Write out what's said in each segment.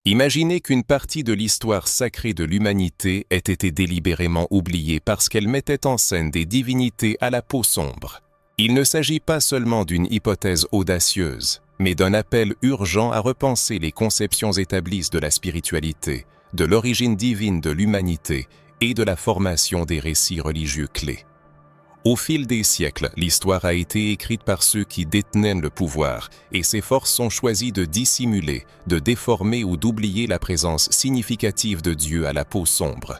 Imaginez qu'une partie de l'histoire sacrée de l'humanité ait été délibérément oubliée parce qu'elle mettait en scène des divinités à la peau sombre. Il ne s'agit pas seulement d'une hypothèse audacieuse, mais d'un appel urgent à repenser les conceptions établies de la spiritualité, de l'origine divine de l'humanité et de la formation des récits religieux clés. Au fil des siècles, l'histoire a été écrite par ceux qui détenaient le pouvoir, et ces forces ont choisi de dissimuler, de déformer ou d'oublier la présence significative de Dieu à la peau sombre.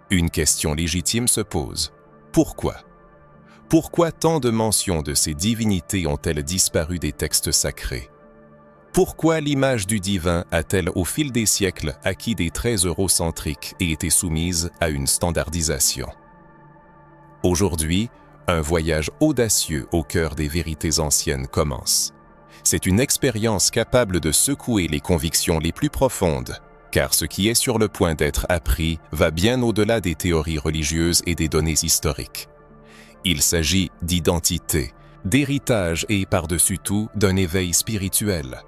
Une question légitime se pose. Pourquoi? Pourquoi tant de mentions de ces divinités ont-elles disparu des textes sacrés? Pourquoi l'image du divin a-t-elle au fil des siècles acquis des traits eurocentriques et été soumise à une standardisation? Aujourd'hui, un voyage audacieux au cœur des vérités anciennes commence. C'est une expérience capable de secouer les convictions les plus profondes, car ce qui est sur le point d'être appris va bien au-delà des théories religieuses et des données historiques. Il s'agit d'identité, d'héritage et, par-dessus tout, d'un éveil spirituel.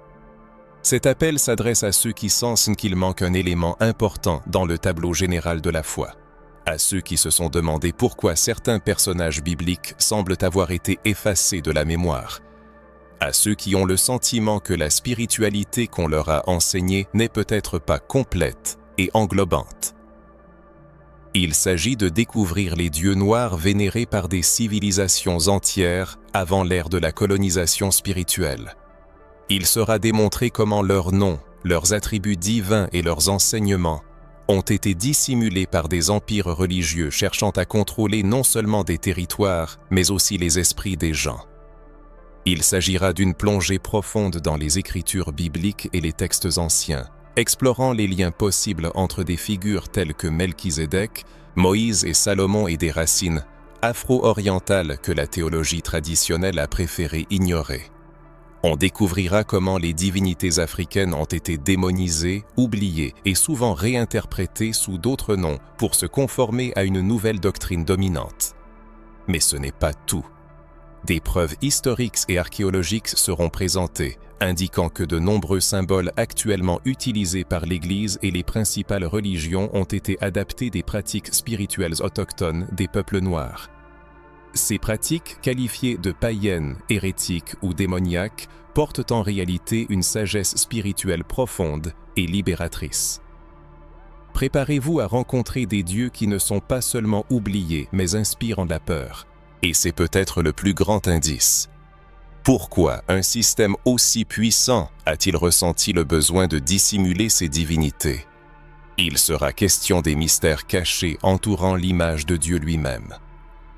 Cet appel s'adresse à ceux qui sentent qu'il manque un élément important dans le tableau général de la foi. À ceux qui se sont demandé pourquoi certains personnages bibliques semblent avoir été effacés de la mémoire. À ceux qui ont le sentiment que la spiritualité qu'on leur a enseignée n'est peut-être pas complète et englobante. Il s'agit de découvrir les dieux noirs vénérés par des civilisations entières avant l'ère de la colonisation spirituelle. Il sera démontré comment leurs noms, leurs attributs divins et leurs enseignements ont été dissimulés par des empires religieux cherchant à contrôler non seulement des territoires, mais aussi les esprits des gens. Il s'agira d'une plongée profonde dans les écritures bibliques et les textes anciens, explorant les liens possibles entre des figures telles que Melchizedek, Moïse et Salomon et des racines afro-orientales que la théologie traditionnelle a préféré ignorer. On découvrira comment les divinités africaines ont été démonisées, oubliées et souvent réinterprétées sous d'autres noms pour se conformer à une nouvelle doctrine dominante. Mais ce n'est pas tout. Des preuves historiques et archéologiques seront présentées, indiquant que de nombreux symboles actuellement utilisés par l'Église et les principales religions ont été adaptés des pratiques spirituelles autochtones des peuples noirs. Ces pratiques, qualifiées de païennes, hérétiques ou démoniaques, portent en réalité une sagesse spirituelle profonde et libératrice. Préparez-vous à rencontrer des dieux qui ne sont pas seulement oubliés, mais inspirant de la peur. Et c'est peut-être le plus grand indice. Pourquoi un système aussi puissant a-t-il ressenti le besoin de dissimuler ses divinités? Il sera question des mystères cachés entourant l'image de Dieu lui-même.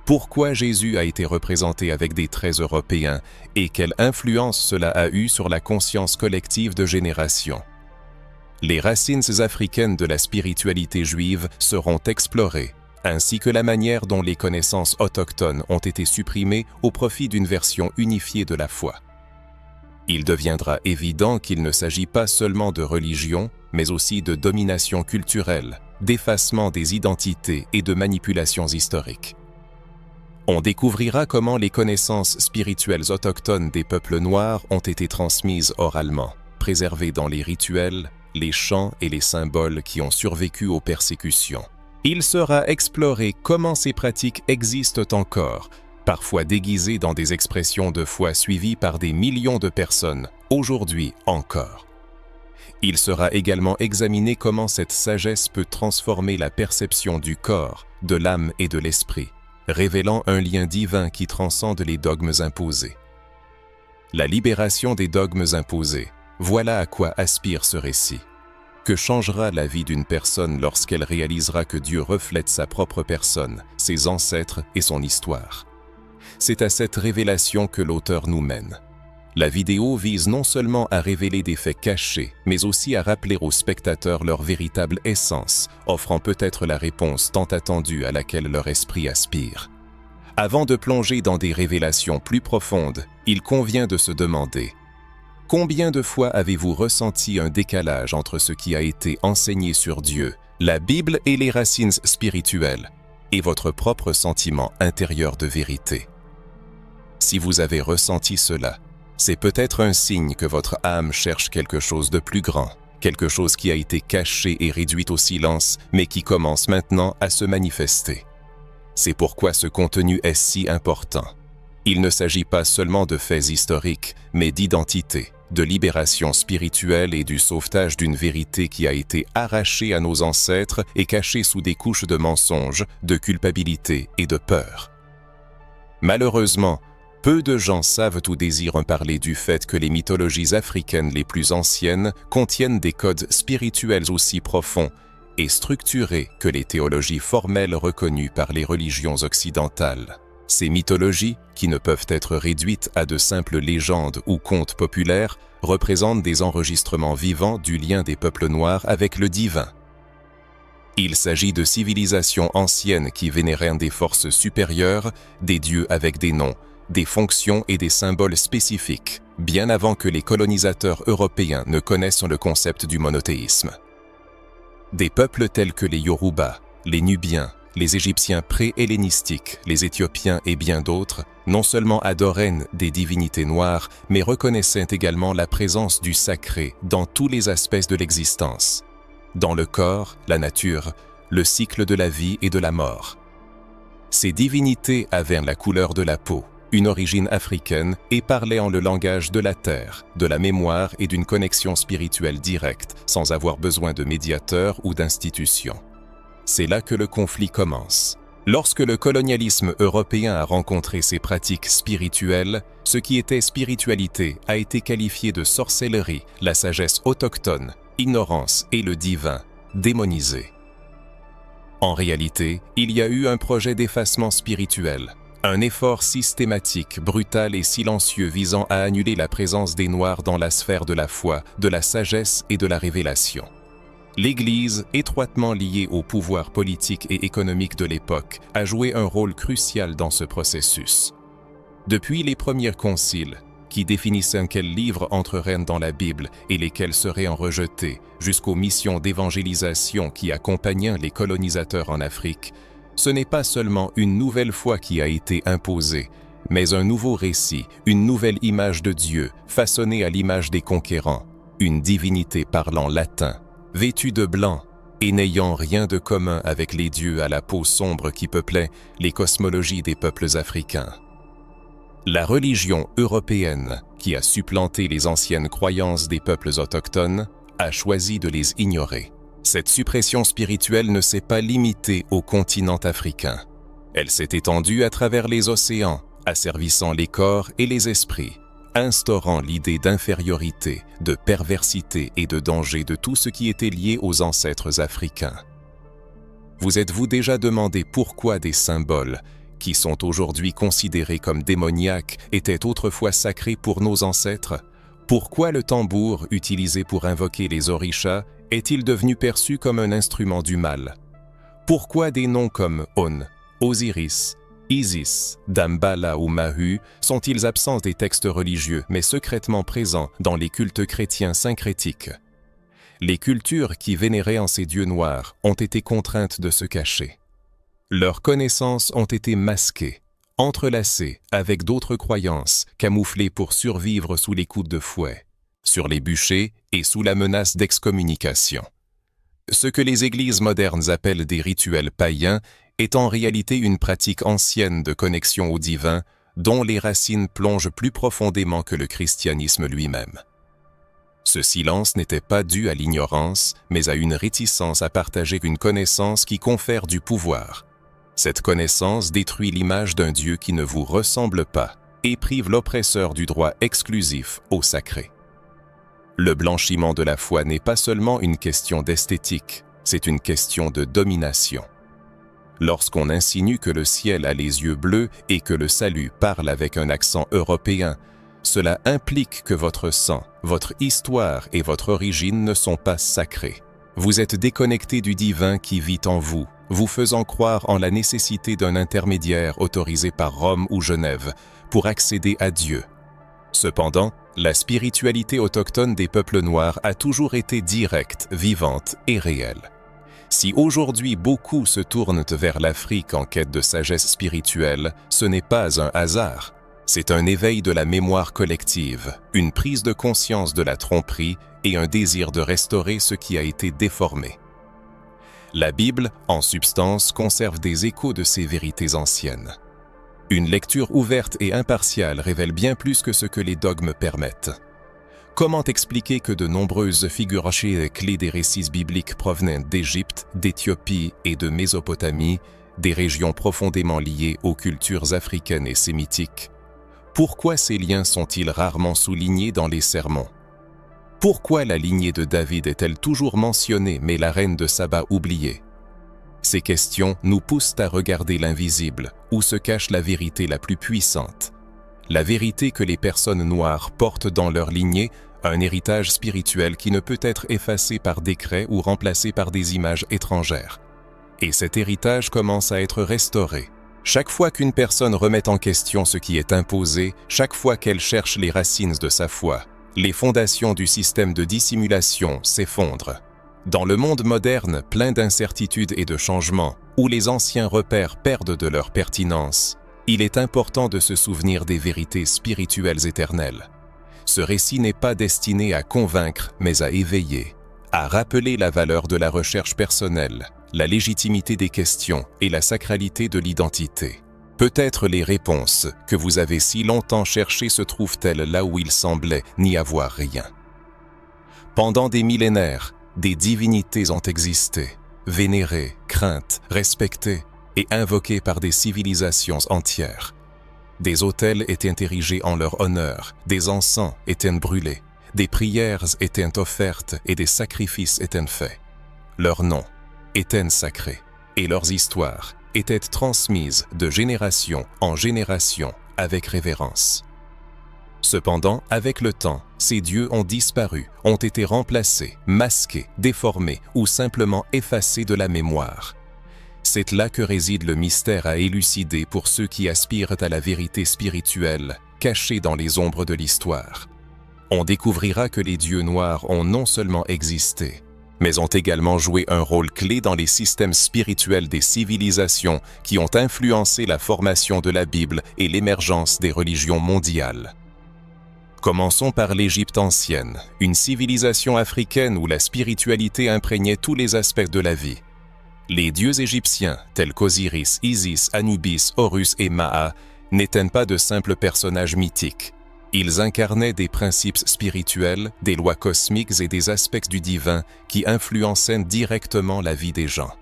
Pourquoi Jésus a été représenté avec des traits européens et quelle influence cela a eu sur la conscience collective de générations? Les racines africaines de la spiritualité juive seront explorées, ainsi que la manière dont les connaissances autochtones ont été supprimées au profit d'une version unifiée de la foi. Il deviendra évident qu'il ne s'agit pas seulement de religion, mais aussi de domination culturelle, d'effacement des identités et de manipulations historiques. On découvrira comment les connaissances spirituelles autochtones des peuples noirs ont été transmises oralement, préservées dans les rituels, les chants et les symboles qui ont survécu aux persécutions. Il sera exploré comment ces pratiques existent encore, parfois déguisées dans des expressions de foi suivies par des millions de personnes, aujourd'hui encore. Il sera également examiné comment cette sagesse peut transformer la perception du corps, de l'âme et de l'esprit, révélant un lien divin qui transcende les dogmes imposés. La libération des dogmes imposés, voilà à quoi aspire ce récit. Que changera la vie d'une personne lorsqu'elle réalisera que Dieu reflète sa propre personne, ses ancêtres et son histoire? C'est à cette révélation que l'auteur nous mène. La vidéo vise non seulement à révéler des faits cachés, mais aussi à rappeler aux spectateurs leur véritable essence, offrant peut-être la réponse tant attendue à laquelle leur esprit aspire. Avant de plonger dans des révélations plus profondes, il convient de se demander: combien de fois avez-vous ressenti un décalage entre ce qui a été enseigné sur Dieu, la Bible et les racines spirituelles, et votre propre sentiment intérieur de vérité? Si vous avez ressenti cela, c'est peut-être un signe que votre âme cherche quelque chose de plus grand, quelque chose qui a été caché et réduit au silence, mais qui commence maintenant à se manifester. C'est pourquoi ce contenu est si important. Il ne s'agit pas seulement de faits historiques, mais d'identité, de libération spirituelle et du sauvetage d'une vérité qui a été arrachée à nos ancêtres et cachée sous des couches de mensonges, de culpabilité et de peur. Malheureusement, peu de gens savent ou désirent parler du fait que les mythologies africaines les plus anciennes contiennent des codes spirituels aussi profonds et structurés que les théologies formelles reconnues par les religions occidentales. Ces mythologies, qui ne peuvent être réduites à de simples légendes ou contes populaires, représentent des enregistrements vivants du lien des peuples noirs avec le divin. Il s'agit de civilisations anciennes qui vénérèrent des forces supérieures, des dieux avec des noms, des fonctions et des symboles spécifiques, bien avant que les colonisateurs européens ne connaissent le concept du monothéisme. Des peuples tels que les Yoruba, les Nubiens, les Égyptiens pré-hellénistiques, les Éthiopiens et bien d'autres, non seulement adoraient des divinités noires, mais reconnaissaient également la présence du sacré dans tous les aspects de l'existence, dans le corps, la nature, le cycle de la vie et de la mort. Ces divinités avaient la couleur de la peau, une origine africaine et parlaient en le langage de la terre, de la mémoire et d'une connexion spirituelle directe, sans avoir besoin de médiateurs ou d'institutions. C'est là que le conflit commence. Lorsque le colonialisme européen a rencontré ces pratiques spirituelles, ce qui était spiritualité a été qualifié de sorcellerie, la sagesse autochtone, ignorance et le divin, démonisé. En réalité, il y a eu un projet d'effacement spirituel, un effort systématique, brutal et silencieux visant à annuler la présence des Noirs dans la sphère de la foi, de la sagesse et de la révélation. L'Église, étroitement liée au pouvoir politique et économique de l'époque, a joué un rôle crucial dans ce processus. Depuis les premiers conciles, qui définissaient quels livres entreraient dans la Bible et lesquels seraient en rejetés, jusqu'aux missions d'évangélisation qui accompagnaient les colonisateurs en Afrique, ce n'est pas seulement une nouvelle foi qui a été imposée, mais un nouveau récit, une nouvelle image de Dieu, façonnée à l'image des conquérants, une divinité parlant latin, vêtue de blanc et n'ayant rien de commun avec les dieux à la peau sombre qui peuplaient les cosmologies des peuples africains. La religion européenne, qui a supplanté les anciennes croyances des peuples autochtones, a choisi de les ignorer. Cette suppression spirituelle ne s'est pas limitée au continent africain. Elle s'est étendue à travers les océans, asservissant les corps et les esprits, instaurant l'idée d'infériorité, de perversité et de danger de tout ce qui était lié aux ancêtres africains. Vous êtes-vous déjà demandé pourquoi des symboles, qui sont aujourd'hui considérés comme démoniaques, étaient autrefois sacrés pour nos ancêtres? Pourquoi le tambour utilisé pour invoquer les orishas est-il devenu perçu comme un instrument du mal? Pourquoi des noms comme On, Osiris, Isis, Damballa ou Mahu sont-ils absents des textes religieux mais secrètement présents dans les cultes chrétiens syncrétiques? Les cultures qui vénéraient en ces dieux noirs ont été contraintes de se cacher. Leurs connaissances ont été masquées, entrelacées avec d'autres croyances, camouflées pour survivre sous les coups de fouet, sur les bûchers et sous la menace d'excommunication. Ce que les églises modernes appellent des rituels païens est en réalité une pratique ancienne de connexion au divin dont les racines plongent plus profondément que le christianisme lui-même. Ce silence n'était pas dû à l'ignorance, mais à une réticence à partager une connaissance qui confère du pouvoir. Cette connaissance détruit l'image d'un Dieu qui ne vous ressemble pas et prive l'oppresseur du droit exclusif au sacré. Le blanchiment de la foi n'est pas seulement une question d'esthétique, c'est une question de domination. Lorsqu'on insinue que le ciel a les yeux bleus et que le salut parle avec un accent européen, cela implique que votre sang, votre histoire et votre origine ne sont pas sacrés. Vous êtes déconnecté du divin qui vit en vous, vous faisant croire en la nécessité d'un intermédiaire autorisé par Rome ou Genève pour accéder à Dieu. Cependant, la spiritualité autochtone des peuples noirs a toujours été directe, vivante et réelle. Si aujourd'hui beaucoup se tournent vers l'Afrique en quête de sagesse spirituelle, ce n'est pas un hasard. C'est un éveil de la mémoire collective, une prise de conscience de la tromperie et un désir de restaurer ce qui a été déformé. La Bible, en substance, conserve des échos de ces vérités anciennes. Une lecture ouverte et impartiale révèle bien plus que ce que les dogmes permettent. Comment expliquer que de nombreuses figures clés des récits bibliques provenant d'Égypte, d'Éthiopie et de Mésopotamie, des régions profondément liées aux cultures africaines et sémitiques? Pourquoi ces liens sont-ils rarement soulignés dans les sermons? Pourquoi la lignée de David est-elle toujours mentionnée mais la reine de Saba oubliée? Ces questions nous poussent à regarder l'invisible, où se cache la vérité la plus puissante. La vérité que les personnes noires portent dans leur lignée, un héritage spirituel qui ne peut être effacé par décret ou remplacé par des images étrangères. Et cet héritage commence à être restauré. Chaque fois qu'une personne remet en question ce qui est imposé, chaque fois qu'elle cherche les racines de sa foi, les fondations du système de dissimulation s'effondrent. Dans le monde moderne, plein d'incertitudes et de changements, où les anciens repères perdent de leur pertinence, il est important de se souvenir des vérités spirituelles éternelles. Ce récit n'est pas destiné à convaincre, mais à éveiller, à rappeler la valeur de la recherche personnelle, la légitimité des questions et la sacralité de l'identité. Peut-être les réponses que vous avez si longtemps cherchées se trouvent-elles là où il semblait n'y avoir rien. Pendant des millénaires, des divinités ont existé, vénérées, craintes, respectées et invoquées par des civilisations entières. Des autels étaient érigés en leur honneur, des encens étaient brûlés, des prières étaient offertes et des sacrifices étaient faits. Leurs noms étaient sacrés et leurs histoires étaient transmises de génération en génération avec révérence. Cependant, avec le temps, ces dieux ont disparu, ont été remplacés, masqués, déformés ou simplement effacés de la mémoire. C'est là que réside le mystère à élucider pour ceux qui aspirent à la vérité spirituelle, cachée dans les ombres de l'histoire. On découvrira que les dieux noirs ont non seulement existé, mais ont également joué un rôle clé dans les systèmes spirituels des civilisations qui ont influencé la formation de la Bible et l'émergence des religions mondiales. Commençons par l'Égypte ancienne, une civilisation africaine où la spiritualité imprégnait tous les aspects de la vie. Les dieux égyptiens, tels qu'Osiris, Isis, Anubis, Horus et Maa, n'étaient pas de simples personnages mythiques. Ils incarnaient des principes spirituels, des lois cosmiques et des aspects du divin qui influençaient directement la vie des gens.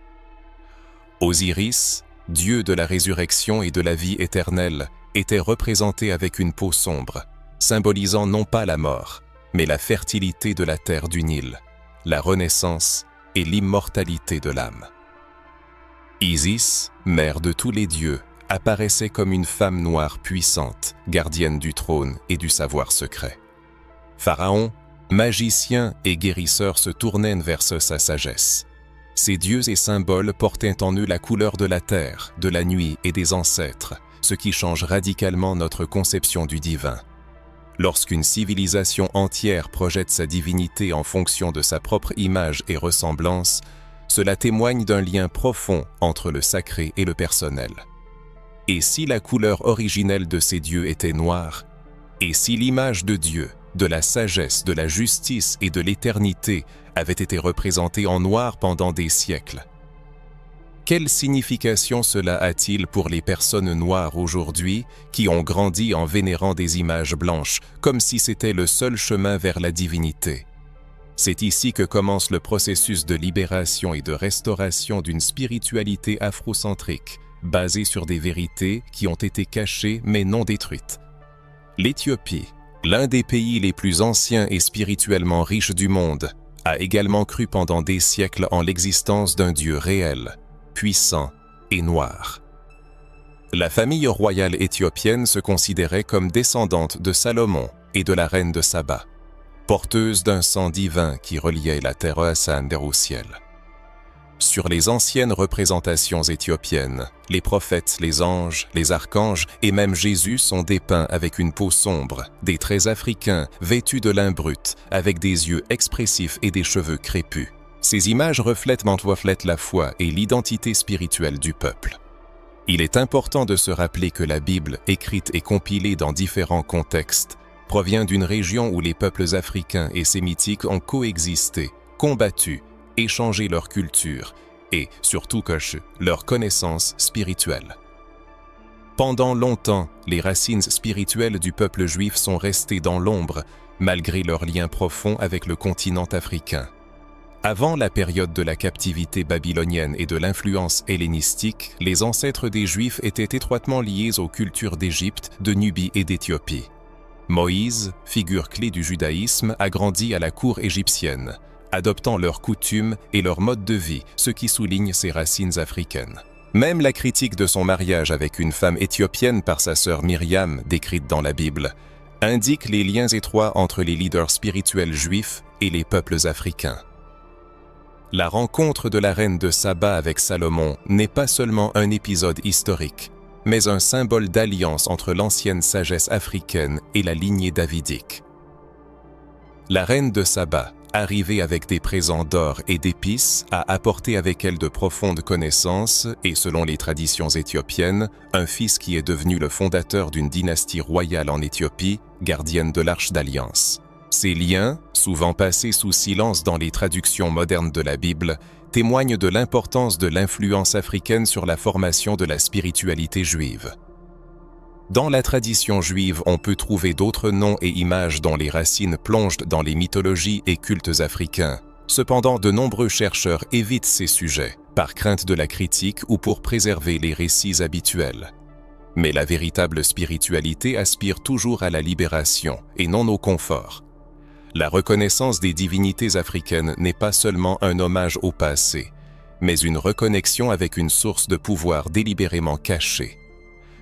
Osiris, dieu de la résurrection et de la vie éternelle, était représenté avec une peau sombre, symbolisant non pas la mort, mais la fertilité de la terre du Nil, la renaissance et l'immortalité de l'âme. Isis, mère de tous les dieux, apparaissait comme une femme noire puissante, gardienne du trône et du savoir secret. Pharaon, magicien et guérisseur, se tournaient vers sa sagesse. Ces dieux et symboles portaient en eux la couleur de la terre, de la nuit et des ancêtres, ce qui change radicalement notre conception du divin. Lorsqu'une civilisation entière projette sa divinité en fonction de sa propre image et ressemblance, cela témoigne d'un lien profond entre le sacré et le personnel. Et si la couleur originelle de ces dieux était noire, et si l'image de Dieu, de la sagesse, de la justice et de l'éternité avait été représentée en noir pendant des siècles, quelle signification cela a-t-il pour les personnes noires aujourd'hui qui ont grandi en vénérant des images blanches, comme si c'était le seul chemin vers la divinité? C'est ici que commence le processus de libération et de restauration d'une spiritualité afrocentrique, basée sur des vérités qui ont été cachées mais non détruites. L'Éthiopie, l'un des pays les plus anciens et spirituellement riches du monde, a également cru pendant des siècles en l'existence d'un Dieu réel, puissant et noir. La famille royale éthiopienne se considérait comme descendante de Salomon et de la reine de Saba, porteuse d'un sang divin qui reliait la terre au ciel. Sur les anciennes représentations éthiopiennes, les prophètes, les anges, les archanges et même Jésus sont dépeints avec une peau sombre, des traits africains vêtus de lin brut, avec des yeux expressifs et des cheveux crépus. Ces images reflètent la foi et l'identité spirituelle du peuple. Il est important de se rappeler que la Bible, écrite et compilée dans différents contextes, provient d'une région où les peuples africains et sémitiques ont coexisté, combattu, échangé leur culture et, surtout leur connaissance spirituelle. Pendant longtemps, les racines spirituelles du peuple juif sont restées dans l'ombre, malgré leur lien profond avec le continent africain. Avant la période de la captivité babylonienne et de l'influence hellénistique, les ancêtres des Juifs étaient étroitement liés aux cultures d'Égypte, de Nubie et d'Éthiopie. Moïse, figure clé du judaïsme, a grandi à la cour égyptienne, adoptant leurs coutumes et leur mode de vie, ce qui souligne ses racines africaines. Même la critique de son mariage avec une femme éthiopienne par sa sœur Myriam, décrite dans la Bible, indique les liens étroits entre les leaders spirituels juifs et les peuples africains. La rencontre de la reine de Saba avec Salomon n'est pas seulement un épisode historique, mais un symbole d'alliance entre l'ancienne sagesse africaine et la lignée davidique. La reine de Saba, arrivée avec des présents d'or et d'épices, a apporté avec elle de profondes connaissances et, selon les traditions éthiopiennes, un fils qui est devenu le fondateur d'une dynastie royale en Éthiopie, gardienne de l'Arche d'Alliance. Ces liens, souvent passés sous silence dans les traductions modernes de la Bible, témoignent de l'importance de l'influence africaine sur la formation de la spiritualité juive. Dans la tradition juive, on peut trouver d'autres noms et images dont les racines plongent dans les mythologies et cultes africains. Cependant, de nombreux chercheurs évitent ces sujets, par crainte de la critique ou pour préserver les récits habituels. Mais la véritable spiritualité aspire toujours à la libération et non au confort. La reconnaissance des divinités africaines n'est pas seulement un hommage au passé, mais une reconnexion avec une source de pouvoir délibérément cachée.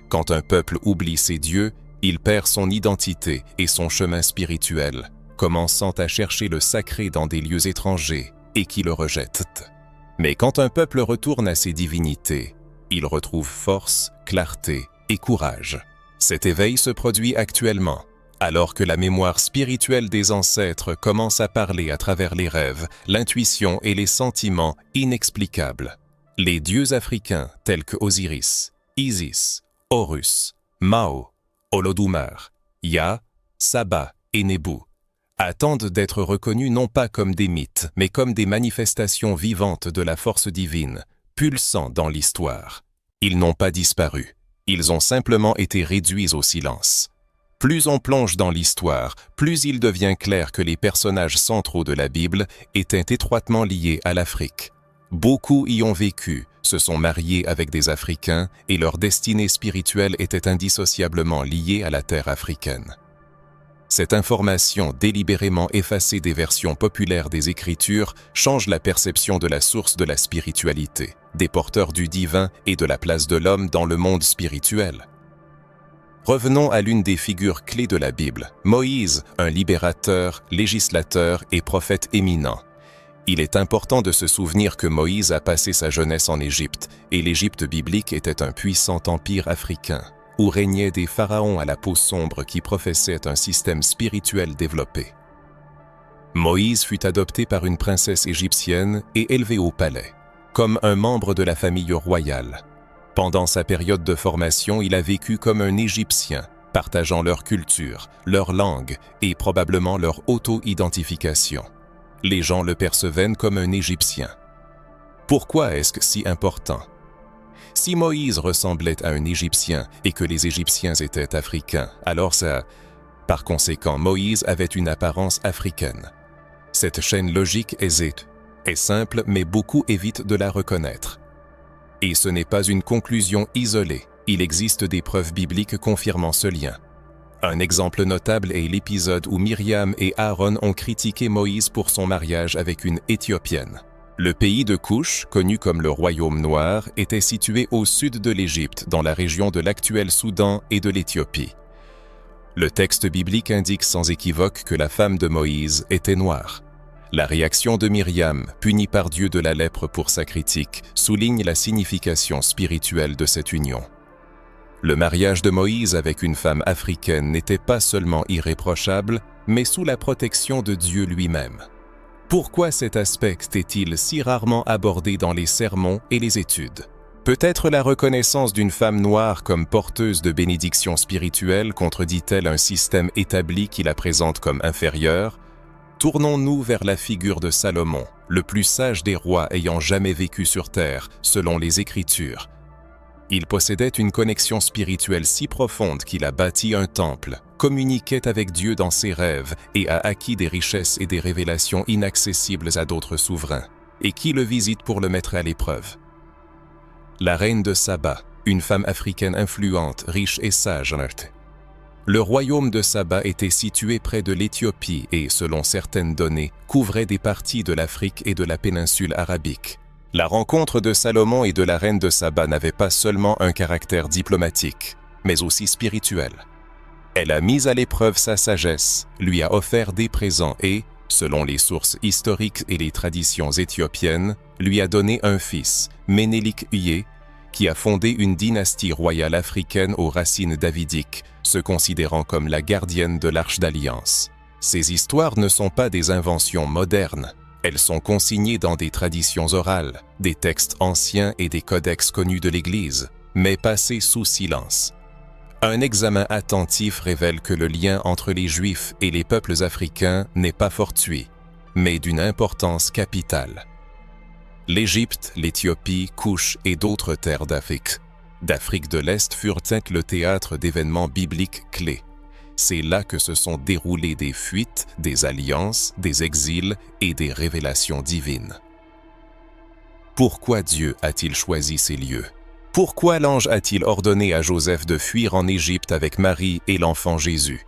Quand un peuple oublie ses dieux, il perd son identité et son chemin spirituel, commençant à chercher le sacré dans des lieux étrangers et qui le rejettent. Mais quand un peuple retourne à ses divinités, il retrouve force, clarté et courage. Cet éveil se produit actuellement, alors que la mémoire spirituelle des ancêtres commence à parler à travers les rêves, l'intuition et les sentiments inexplicables. Les dieux africains tels que Osiris, Isis, Horus, Mao, Olodumare, Ya, Saba et Nebu attendent d'être reconnus non pas comme des mythes, mais comme des manifestations vivantes de la force divine, pulsant dans l'histoire. Ils n'ont pas disparu, ils ont simplement été réduits au silence. Plus on plonge dans l'histoire, plus il devient clair que les personnages centraux de la Bible étaient étroitement liés à l'Afrique. Beaucoup y ont vécu, se sont mariés avec des Africains et leur destinée spirituelle était indissociablement liée à la terre africaine. Cette information délibérément effacée des versions populaires des Écritures change la perception de la source de la spiritualité, des porteurs du divin et de la place de l'homme dans le monde spirituel. Revenons à l'une des figures clés de la Bible, Moïse, un libérateur, législateur et prophète éminent. Il est important de se souvenir que Moïse a passé sa jeunesse en Égypte, et l'Égypte biblique était un puissant empire africain, où régnaient des pharaons à la peau sombre qui professaient un système spirituel développé. Moïse fut adopté par une princesse égyptienne et élevé au palais, comme un membre de la famille royale. Pendant sa période de formation, il a vécu comme un Égyptien, partageant leur culture, leur langue et probablement leur auto-identification. Les gens le percevaient comme un Égyptien. Pourquoi est-ce si important? Si Moïse ressemblait à un Égyptien et que les Égyptiens étaient africains, alors par conséquent, Moïse avait une apparence africaine. Cette chaîne logique est simple, mais beaucoup évitent de la reconnaître. Et ce n'est pas une conclusion isolée, il existe des preuves bibliques confirmant ce lien. Un exemple notable est l'épisode où Myriam et Aaron ont critiqué Moïse pour son mariage avec une Éthiopienne. Le pays de Couche, connu comme le Royaume Noir, était situé au sud de l'Égypte, dans la région de l'actuel Soudan et de l'Éthiopie. Le texte biblique indique sans équivoque que la femme de Moïse était noire. La réaction de Myriam, punie par Dieu de la lèpre pour sa critique, souligne la signification spirituelle de cette union. Le mariage de Moïse avec une femme africaine n'était pas seulement irréprochable, mais sous la protection de Dieu lui-même. Pourquoi cet aspect est-il si rarement abordé dans les sermons et les études? Peut-être la reconnaissance d'une femme noire comme porteuse de bénédictions spirituelles contredit-elle un système établi qui la présente comme inférieure? Tournons-nous vers la figure de Salomon, le plus sage des rois ayant jamais vécu sur terre, selon les Écritures. Il possédait une connexion spirituelle si profonde qu'il a bâti un temple, communiquait avec Dieu dans ses rêves et a acquis des richesses et des révélations inaccessibles à d'autres souverains. Et qui le visite pour le mettre à l'épreuve? La reine de Saba, une femme africaine influente, riche et sage. Le royaume de Saba était situé près de l'Éthiopie et, selon certaines données, couvrait des parties de l'Afrique et de la péninsule arabique. La rencontre de Salomon et de la reine de Saba n'avait pas seulement un caractère diplomatique, mais aussi spirituel. Elle a mis à l'épreuve sa sagesse, lui a offert des présents et, selon les sources historiques et les traditions éthiopiennes, lui a donné un fils, Ménélik Uye, qui a fondé une dynastie royale africaine aux racines davidiques, se considérant comme la gardienne de l'Arche d'Alliance. Ces histoires ne sont pas des inventions modernes. Elles sont consignées dans des traditions orales, des textes anciens et des codex connus de l'Église, mais passés sous silence. Un examen attentif révèle que le lien entre les Juifs et les peuples africains n'est pas fortuit, mais d'une importance capitale. L'Égypte, l'Éthiopie, Couche et d'autres terres d'Afrique de l'Est furent le théâtre d'événements bibliques clés. C'est là que se sont déroulées des fuites, des alliances, des exils et des révélations divines. Pourquoi Dieu a-t-il choisi ces lieux? Pourquoi l'ange a-t-il ordonné à Joseph de fuir en Égypte avec Marie et l'enfant Jésus?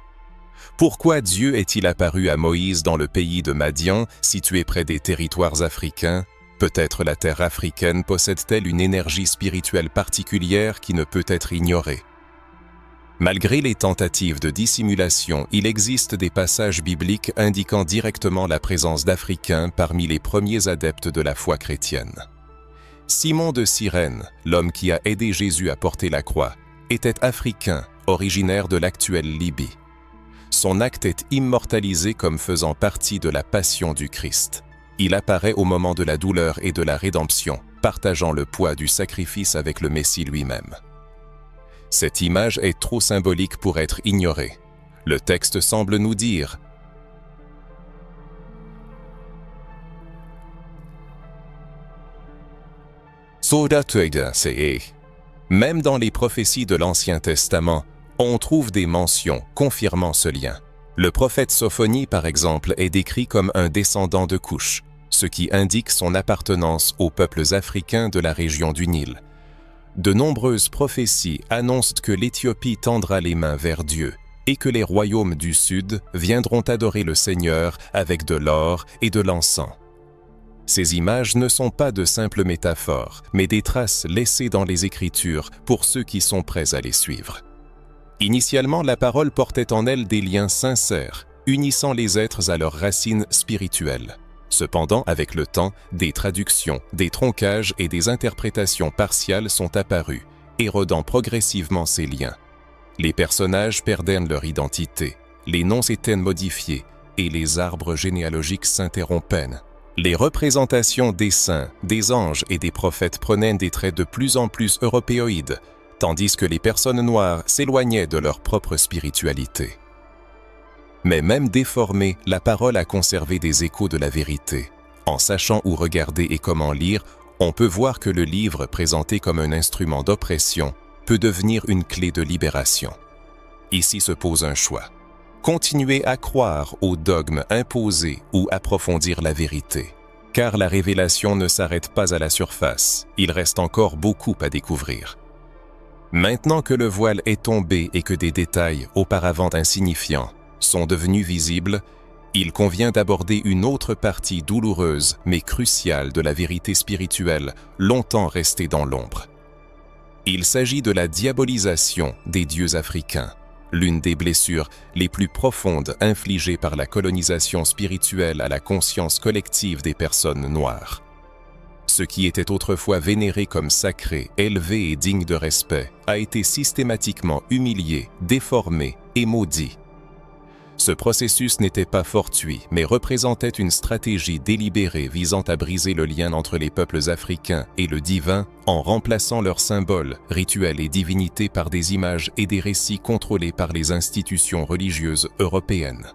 Pourquoi Dieu est-il apparu à Moïse dans le pays de Madian, situé près des territoires africains? Peut-être la terre africaine possède-t-elle une énergie spirituelle particulière qui ne peut être ignorée. Malgré les tentatives de dissimulation, il existe des passages bibliques indiquant directement la présence d'Africains parmi les premiers adeptes de la foi chrétienne. Simon de Cyrène, l'homme qui a aidé Jésus à porter la croix, était africain, originaire de l'actuelle Libye. Son acte est immortalisé comme faisant partie de la passion du Christ. Il apparaît au moment de la douleur et de la rédemption, partageant le poids du sacrifice avec le Messie lui-même. Cette image est trop symbolique pour être ignorée. Le texte semble nous dire Même dans les prophéties de l'Ancien Testament, on trouve des mentions confirmant ce lien. Le prophète Sophonie, par exemple, est décrit comme un descendant de Couche, ce qui indique son appartenance aux peuples africains de la région du Nil. De nombreuses prophéties annoncent que l'Éthiopie tendra les mains vers Dieu et que les royaumes du Sud viendront adorer le Seigneur avec de l'or et de l'encens. Ces images ne sont pas de simples métaphores, mais des traces laissées dans les Écritures pour ceux qui sont prêts à les suivre. Initialement, la parole portait en elle des liens sincères, unissant les êtres à leurs racines spirituelles. Cependant, avec le temps, des traductions, des troncages et des interprétations partiales sont apparus, érodant progressivement ces liens. Les personnages perdaient leur identité, les noms s'étaient modifiés et les arbres généalogiques s'interrompaient. Les représentations des saints, des anges et des prophètes prenaient des traits de plus en plus européoïdes, tandis que les personnes noires s'éloignaient de leur propre spiritualité. Mais même déformée, la parole a conservé des échos de la vérité. En sachant où regarder et comment lire, on peut voir que le livre, présenté comme un instrument d'oppression, peut devenir une clé de libération. Ici se pose un choix. Continuer à croire aux dogmes imposés ou approfondir la vérité. Car la révélation ne s'arrête pas à la surface, il reste encore beaucoup à découvrir. Maintenant que le voile est tombé et que des détails, auparavant insignifiants, sont devenus visibles, il convient d'aborder une autre partie douloureuse mais cruciale de la vérité spirituelle, longtemps restée dans l'ombre. Il s'agit de la diabolisation des dieux africains, l'une des blessures les plus profondes infligées par la colonisation spirituelle à la conscience collective des personnes noires. Ce qui était autrefois vénéré comme sacré, élevé et digne de respect, a été systématiquement humilié, déformé et maudit. Ce processus n'était pas fortuit, mais représentait une stratégie délibérée visant à briser le lien entre les peuples africains et le divin en remplaçant leurs symboles, rituels et divinités par des images et des récits contrôlés par les institutions religieuses européennes.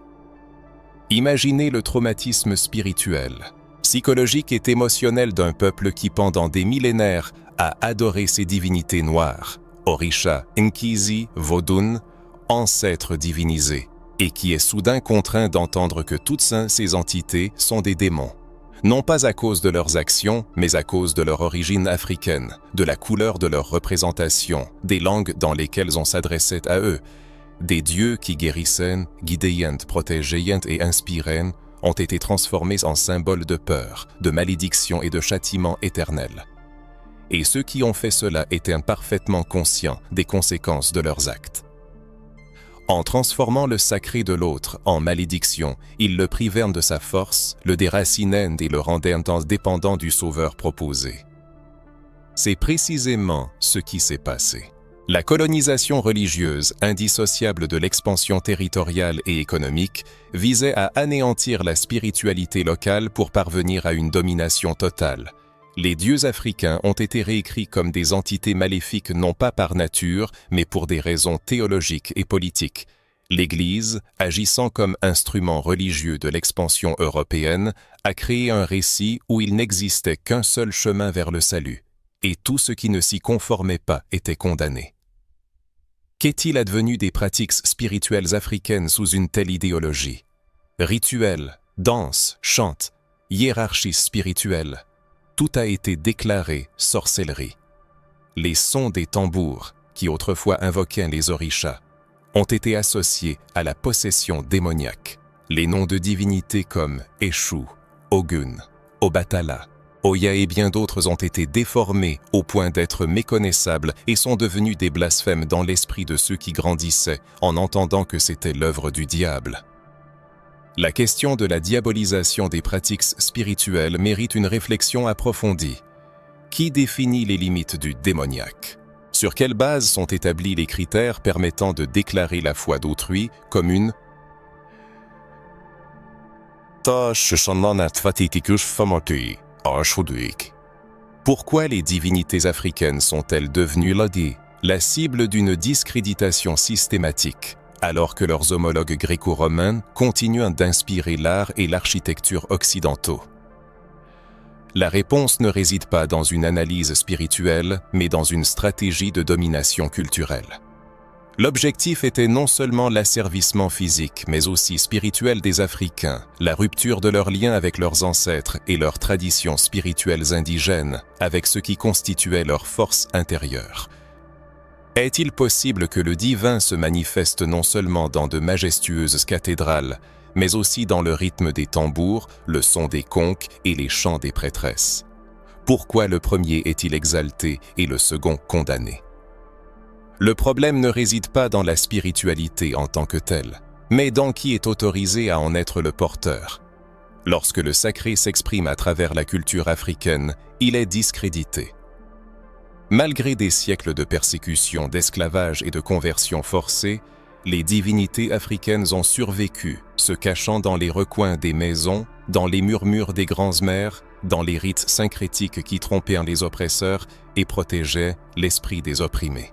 Imaginez le traumatisme spirituel, psychologique et émotionnel d'un peuple qui pendant des millénaires a adoré ses divinités noires, Orisha, Nkizi, Vodun, ancêtres divinisés, et qui est soudain contraint d'entendre que toutes ces entités sont des démons, non pas à cause de leurs actions, mais à cause de leur origine africaine, de la couleur de leur représentation, des langues dans lesquelles on s'adressait à eux. Des dieux qui guérissaient, guidaient, protégeaient et inspiraient ont été transformés en symboles de peur, de malédiction et de châtiment éternel. Et ceux qui ont fait cela étaient parfaitement conscients des conséquences de leurs actes. En transformant le sacré de l'autre en malédiction, ils le privèrent de sa force, le déracinèrent et le rendèrent dépendant du sauveur proposé. C'est précisément ce qui s'est passé. La colonisation religieuse, indissociable de l'expansion territoriale et économique, visait à anéantir la spiritualité locale pour parvenir à une domination totale. Les dieux africains ont été réécrits comme des entités maléfiques non pas par nature, mais pour des raisons théologiques et politiques. L'Église, agissant comme instrument religieux de l'expansion européenne, a créé un récit où il n'existait qu'un seul chemin vers le salut, et tout ce qui ne s'y conformait pas était condamné. Qu'est-il advenu des pratiques spirituelles africaines sous une telle idéologie? Rituels, danses, chants, hiérarchie spirituelle, tout a été déclaré sorcellerie. Les sons des tambours, qui autrefois invoquaient les orishas, ont été associés à la possession démoniaque. Les noms de divinités comme Eshu, Ogun, Obatala, Oya et bien d'autres ont été déformés au point d'être méconnaissables et sont devenus des blasphèmes dans l'esprit de ceux qui grandissaient en entendant que c'était l'œuvre du diable. La question de la diabolisation des pratiques spirituelles mérite une réflexion approfondie. Qui définit les limites du démoniaque? Sur quelle base sont établis les critères permettant de déclarer la foi d'autrui comme une Pourquoi les divinités africaines sont-elles devenues la cible d'une discréditation systématique, alors que leurs homologues gréco-romains continuent d'inspirer l'art et l'architecture occidentaux? La réponse ne réside pas dans une analyse spirituelle, mais dans une stratégie de domination culturelle. L'objectif était non seulement l'asservissement physique, mais aussi spirituel des Africains, la rupture de leurs liens avec leurs ancêtres et leurs traditions spirituelles indigènes, avec ce qui constituait leur force intérieure. Est-il possible que le divin se manifeste non seulement dans de majestueuses cathédrales, mais aussi dans le rythme des tambours, le son des conques et les chants des prêtresses? Pourquoi le premier est-il exalté et le second condamné? Le problème ne réside pas dans la spiritualité en tant que telle, mais dans qui est autorisé à en être le porteur. Lorsque le sacré s'exprime à travers la culture africaine, il est discrédité. Malgré des siècles de persécution, d'esclavage et de conversion forcée, les divinités africaines ont survécu, se cachant dans les recoins des maisons, dans les murmures des grands mers, dans les rites syncrétiques qui trompaient les oppresseurs et protégeaient l'esprit des opprimés.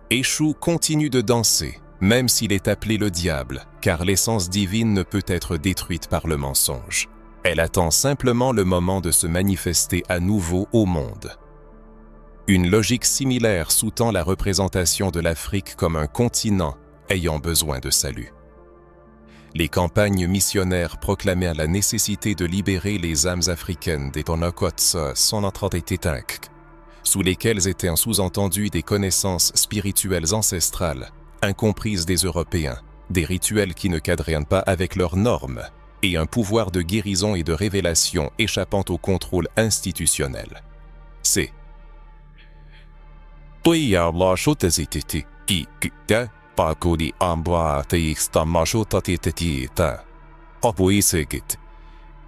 Eshu continue de danser, même s'il est appelé le diable, car l'essence divine ne peut être détruite par le mensonge. Elle attend simplement le moment de se manifester à nouveau au monde. Une logique similaire sous-tend la représentation de l'Afrique comme un continent ayant besoin de salut. Les campagnes missionnaires proclamèrent la nécessité de libérer les âmes africaines des Tonokots sous lesquelles étaient sous-entendues des connaissances spirituelles ancestrales, incomprises des Européens, des rituels qui ne cadraient pas avec leurs normes, et un pouvoir de guérison et de révélation échappant au contrôle institutionnel. C'est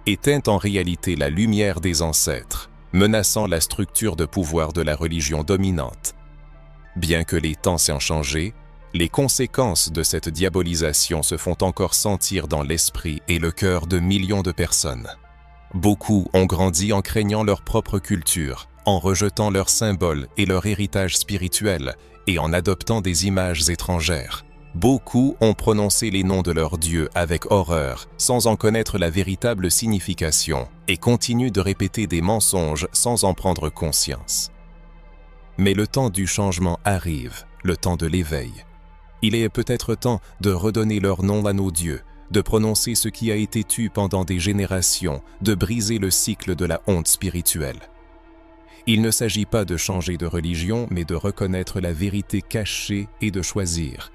éteint en réalité la lumière des ancêtres, menaçant la structure de pouvoir de la religion dominante. Bien que les temps aient changé, Les conséquences de cette diabolisation se font encore sentir dans l'esprit et le cœur de millions de personnes. Beaucoup ont grandi en craignant leur propre culture, en rejetant leurs symboles et leur héritage spirituel et en adoptant des images étrangères. Beaucoup ont prononcé les noms de leurs dieux avec horreur, sans en connaître la véritable signification, et continuent de répéter des mensonges sans en prendre conscience. Mais le temps du changement arrive, le temps de l'éveil. Il est peut-être temps de redonner leur nom à nos dieux, de prononcer ce qui a été tu pendant des générations, de briser le cycle de la honte spirituelle. Il ne s'agit pas de changer de religion, mais de reconnaître la vérité cachée et de choisir.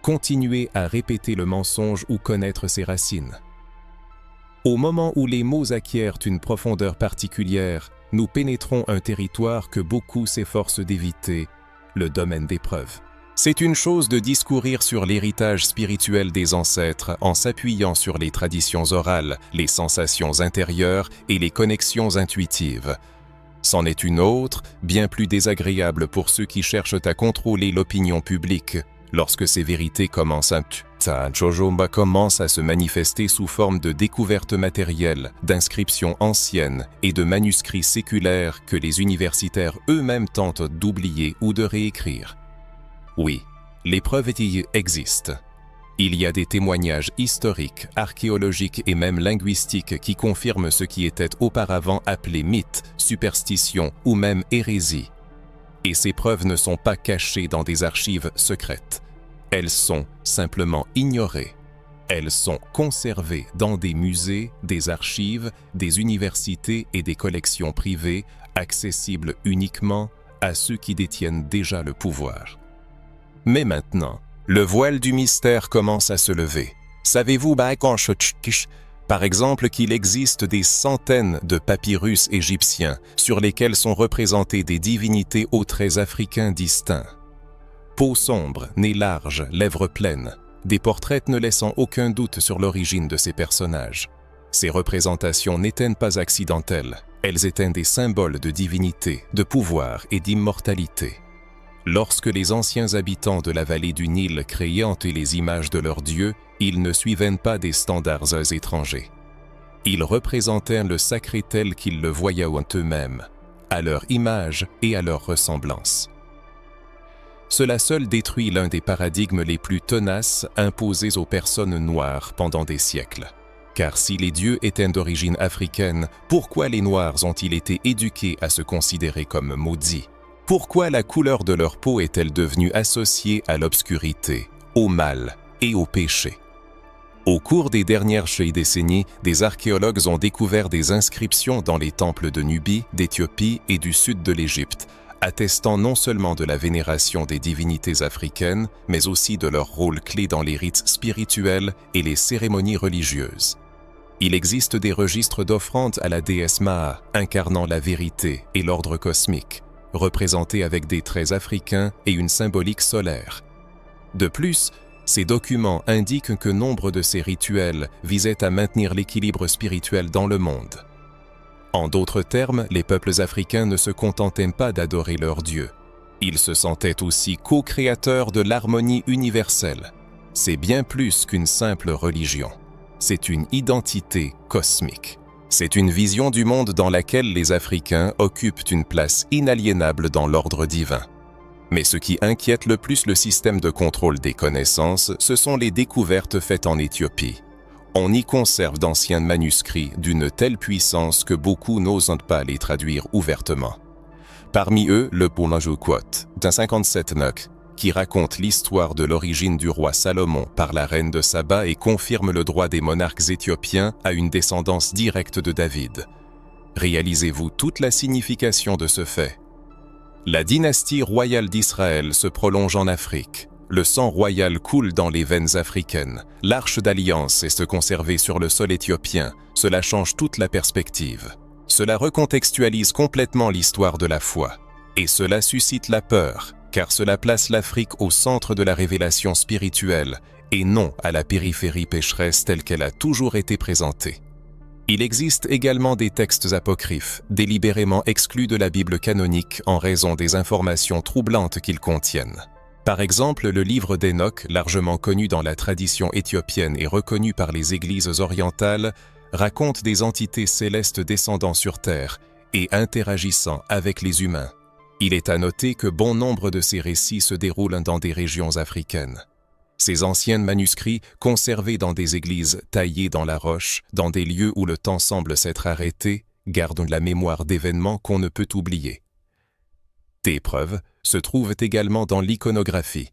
Continuer à répéter le mensonge ou connaître ses racines. Au moment où les mots acquièrent une profondeur particulière, nous pénétrons un territoire que beaucoup s'efforcent d'éviter, le domaine des preuves. C'est une chose de discourir sur l'héritage spirituel des ancêtres en s'appuyant sur les traditions orales, les sensations intérieures et les connexions intuitives. C'en est une autre, bien plus désagréable pour ceux qui cherchent à contrôler l'opinion publique, lorsque ces vérités commencent à se manifester sous forme de découvertes matérielles, d'inscriptions anciennes et de manuscrits séculaires que les universitaires eux-mêmes tentent d'oublier ou de réécrire. Oui, les preuves existent. Il y a des témoignages historiques, archéologiques et même linguistiques qui confirment ce qui était auparavant appelé mythe, superstition ou même hérésie. Et ces preuves ne sont pas cachées dans des archives secrètes. Elles sont simplement ignorées. Elles sont conservées dans des musées, des archives, des universités et des collections privées, accessibles uniquement à ceux qui détiennent déjà le pouvoir. Mais maintenant, le voile du mystère commence à se lever. Savez-vous, par exemple, qu'il existe des centaines de papyrus égyptiens sur lesquels sont représentées des divinités aux traits africains distincts. Peau sombre, nez large, lèvres pleines, des portraits ne laissant aucun doute sur l'origine de ces personnages. Ces représentations n'étaient pas accidentelles, elles étaient des symboles de divinité, de pouvoir et d'immortalité. Lorsque les anciens habitants de la vallée du Nil créaient les images de leurs dieux, ils ne suivaient pas des standards étrangers. Ils représentaient le sacré tel qu'ils le voyaient en eux-mêmes, à leur image et à leur ressemblance. Cela seul détruit l'un des paradigmes les plus tenaces imposés aux personnes noires pendant des siècles. Car si les dieux étaient d'origine africaine, pourquoi les Noirs ont-ils été éduqués à se considérer comme maudits ? Pourquoi la couleur de leur peau est-elle devenue associée à l'obscurité, au mal et au péché? Au cours des dernières décennies, des archéologues ont découvert des inscriptions dans les temples de Nubie, d'Éthiopie et du sud de l'Égypte, attestant non seulement de la vénération des divinités africaines, mais aussi de leur rôle clé dans les rites spirituels et les cérémonies religieuses. Il existe des registres d'offrandes à la déesse Maa, incarnant la vérité et l'ordre cosmique, représentés avec des traits africains et une symbolique solaire. De plus, ces documents indiquent que nombre de ces rituels visaient à maintenir l'équilibre spirituel dans le monde. En d'autres termes, les peuples africains ne se contentaient pas d'adorer leur Dieu. Ils se sentaient aussi co-créateurs de l'harmonie universelle. C'est bien plus qu'une simple religion. C'est une identité cosmique. C'est une vision du monde dans laquelle les Africains occupent une place inaliénable dans l'ordre divin. Mais ce qui inquiète le plus le système de contrôle des connaissances, ce sont les découvertes faites en Éthiopie. On y conserve d'anciens manuscrits d'une telle puissance que beaucoup n'osent pas les traduire ouvertement. Parmi eux, le Bonajoukwot, d'un 57 Nok, qui raconte l'histoire de l'origine du roi Salomon par la reine de Saba et confirme le droit des monarques éthiopiens à une descendance directe de David. Réalisez-vous toute la signification de ce fait. La dynastie royale d'Israël se prolonge en Afrique. Le sang royal coule dans les veines africaines. L'arche d'alliance est conservée sur le sol éthiopien. Cela change toute la perspective. Cela recontextualise complètement l'histoire de la foi. Et cela suscite la peur, car cela place l'Afrique au centre de la révélation spirituelle et non à la périphérie pécheresse telle qu'elle a toujours été présentée. Il existe également des textes apocryphes, délibérément exclus de la Bible canonique en raison des informations troublantes qu'ils contiennent. Par exemple, le livre d'Enoch, largement connu dans la tradition éthiopienne et reconnu par les églises orientales, raconte des entités célestes descendant sur terre et interagissant avec les humains. Il est à noter que bon nombre de ces récits se déroulent dans des régions africaines. Ces anciens manuscrits, conservés dans des églises taillées dans la roche, dans des lieux où le temps semble s'être arrêté, gardent la mémoire d'événements qu'on ne peut oublier. Des preuves se trouvent également dans l'iconographie.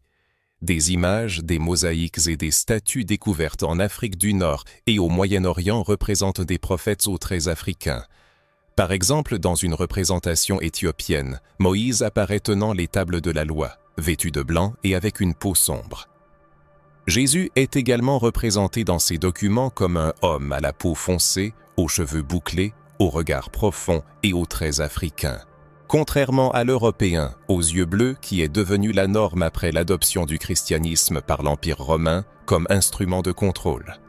Des images, des mosaïques et des statues découvertes en Afrique du Nord et au Moyen-Orient représentent des prophètes aux traits africains. Par exemple, dans une représentation éthiopienne, Moïse apparaît tenant les tables de la loi, vêtu de blanc et avec une peau sombre. Jésus est également représenté dans ces documents comme un homme à la peau foncée, aux cheveux bouclés, au regard profond et aux traits africains. Contrairement à l'Européen, aux yeux bleus qui est devenu la norme après l'adoption du christianisme par l'Empire romain comme instrument de contrôle.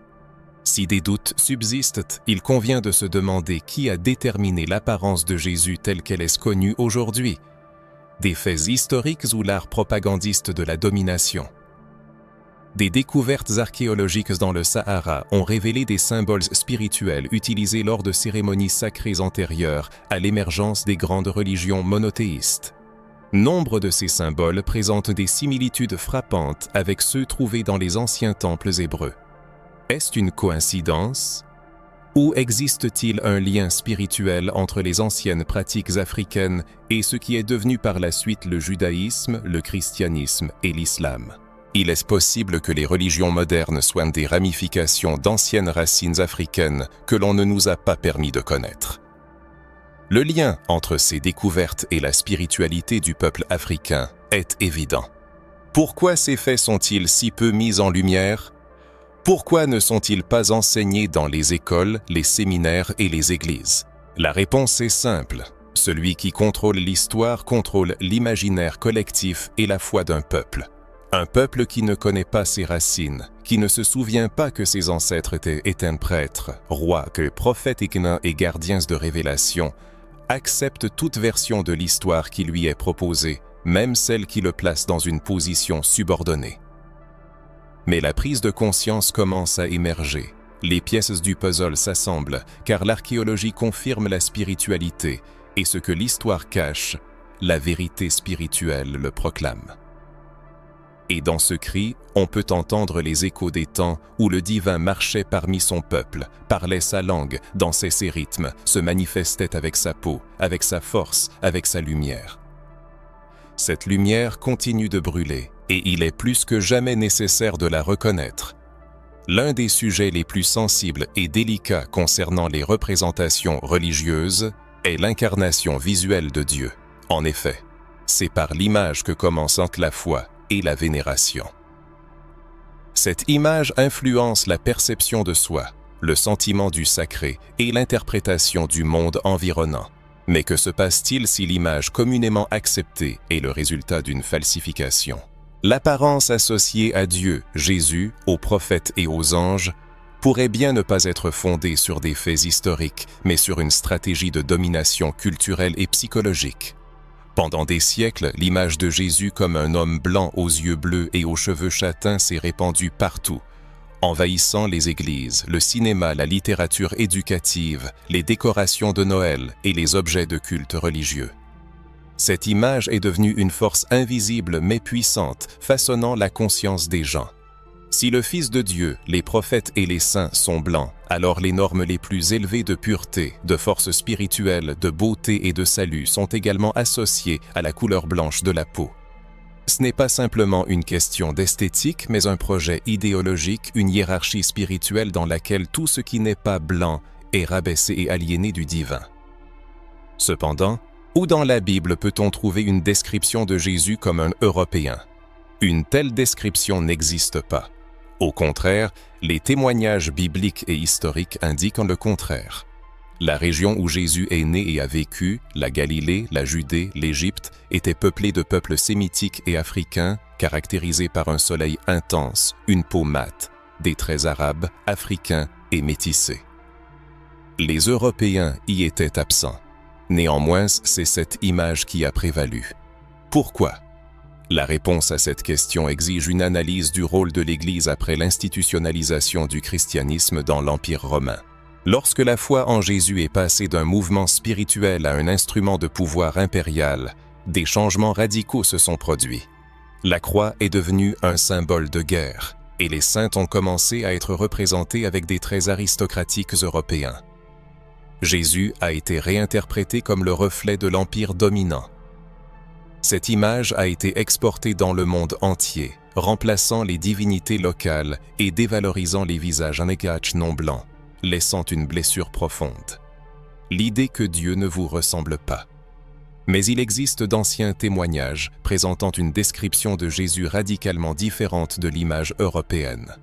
Si des doutes subsistent, il convient de se demander qui a déterminé l'apparence de Jésus telle qu'elle est connue aujourd'hui. Des faits historiques ou l'art propagandiste de la domination. Des découvertes archéologiques dans le Sahara ont révélé des symboles spirituels utilisés lors de cérémonies sacrées antérieures à l'émergence des grandes religions monothéistes. Nombre de ces symboles présentent des similitudes frappantes avec ceux trouvés dans les anciens temples hébreux. Est-ce une coïncidence? Ou existe-t-il un lien spirituel entre les anciennes pratiques africaines et ce qui est devenu par la suite le judaïsme, le christianisme et l'islam? Il est possible que les religions modernes soient des ramifications d'anciennes racines africaines que l'on ne nous a pas permis de connaître. Le lien entre ces découvertes et la spiritualité du peuple africain est évident. Pourquoi ces faits sont-ils si peu mis en lumière? Pourquoi ne sont-ils pas enseignés dans les écoles, les séminaires et les églises? La réponse est simple. Celui qui contrôle l'histoire contrôle l'imaginaire collectif et la foi d'un peuple. Un peuple qui ne connaît pas ses racines, qui ne se souvient pas que ses ancêtres étaient prêtres, rois, que prophètes et gardiens de révélation, accepte toute version de l'histoire qui lui est proposée, même celle qui le place dans une position subordonnée. Mais la prise de conscience commence à émerger. Les pièces du puzzle s'assemblent, car l'archéologie confirme la spiritualité, et ce que l'histoire cache, la vérité spirituelle le proclame. Et dans ce cri, on peut entendre les échos des temps où le divin marchait parmi son peuple, parlait sa langue, dansait ses rythmes, se manifestait avec sa peau, avec sa force, avec sa lumière. Cette lumière continue de brûler, et il est plus que jamais nécessaire de la reconnaître. L'un des sujets les plus sensibles et délicats concernant les représentations religieuses est l'incarnation visuelle de Dieu. En effet, c'est par l'image que commence la foi et la vénération. Cette image influence la perception de soi, le sentiment du sacré et l'interprétation du monde environnant. Mais que se passe-t-il si l'image communément acceptée est le résultat d'une falsification? L'apparence associée à Dieu, Jésus, aux prophètes et aux anges pourrait bien ne pas être fondée sur des faits historiques, mais sur une stratégie de domination culturelle et psychologique. Pendant des siècles, l'image de Jésus comme un homme blanc aux yeux bleus et aux cheveux châtains s'est répandue partout, envahissant les églises, le cinéma, la littérature éducative, les décorations de Noël et les objets de culte religieux. Cette image est devenue une force invisible mais puissante, façonnant la conscience des gens. Si le Fils de Dieu, les prophètes et les saints sont blancs, alors les normes les plus élevées de pureté, de force spirituelle, de beauté et de salut sont également associées à la couleur blanche de la peau. Ce n'est pas simplement une question d'esthétique, mais un projet idéologique, une hiérarchie spirituelle dans laquelle tout ce qui n'est pas blanc est rabaissé et aliéné du divin. Cependant, où dans la Bible peut-on trouver une description de Jésus comme un Européen? Une telle description n'existe pas. Au contraire, les témoignages bibliques et historiques indiquent le contraire. La région où Jésus est né et a vécu, la Galilée, la Judée, l'Égypte, était peuplée de peuples sémitiques et africains, caractérisés par un soleil intense, une peau mate, des traits arabes, africains et métissés. Les Européens y étaient absents. Néanmoins, c'est cette image qui a prévalu. Pourquoi? La réponse à cette question exige une analyse du rôle de l'Église après l'institutionnalisation du christianisme dans l'Empire romain. Lorsque la foi en Jésus est passée d'un mouvement spirituel à un instrument de pouvoir impérial, des changements radicaux se sont produits. La croix est devenue un symbole de guerre, et les saintes ont commencé à être représentées avec des traits aristocratiques européens. Jésus a été réinterprété comme le reflet de l'empire dominant. Cette image a été exportée dans le monde entier, remplaçant les divinités locales et dévalorisant les visages non blancs, laissant une blessure profonde. L'idée que Dieu ne vous ressemble pas. Mais il existe d'anciens témoignages présentant une description de Jésus radicalement différente de l'image européenne.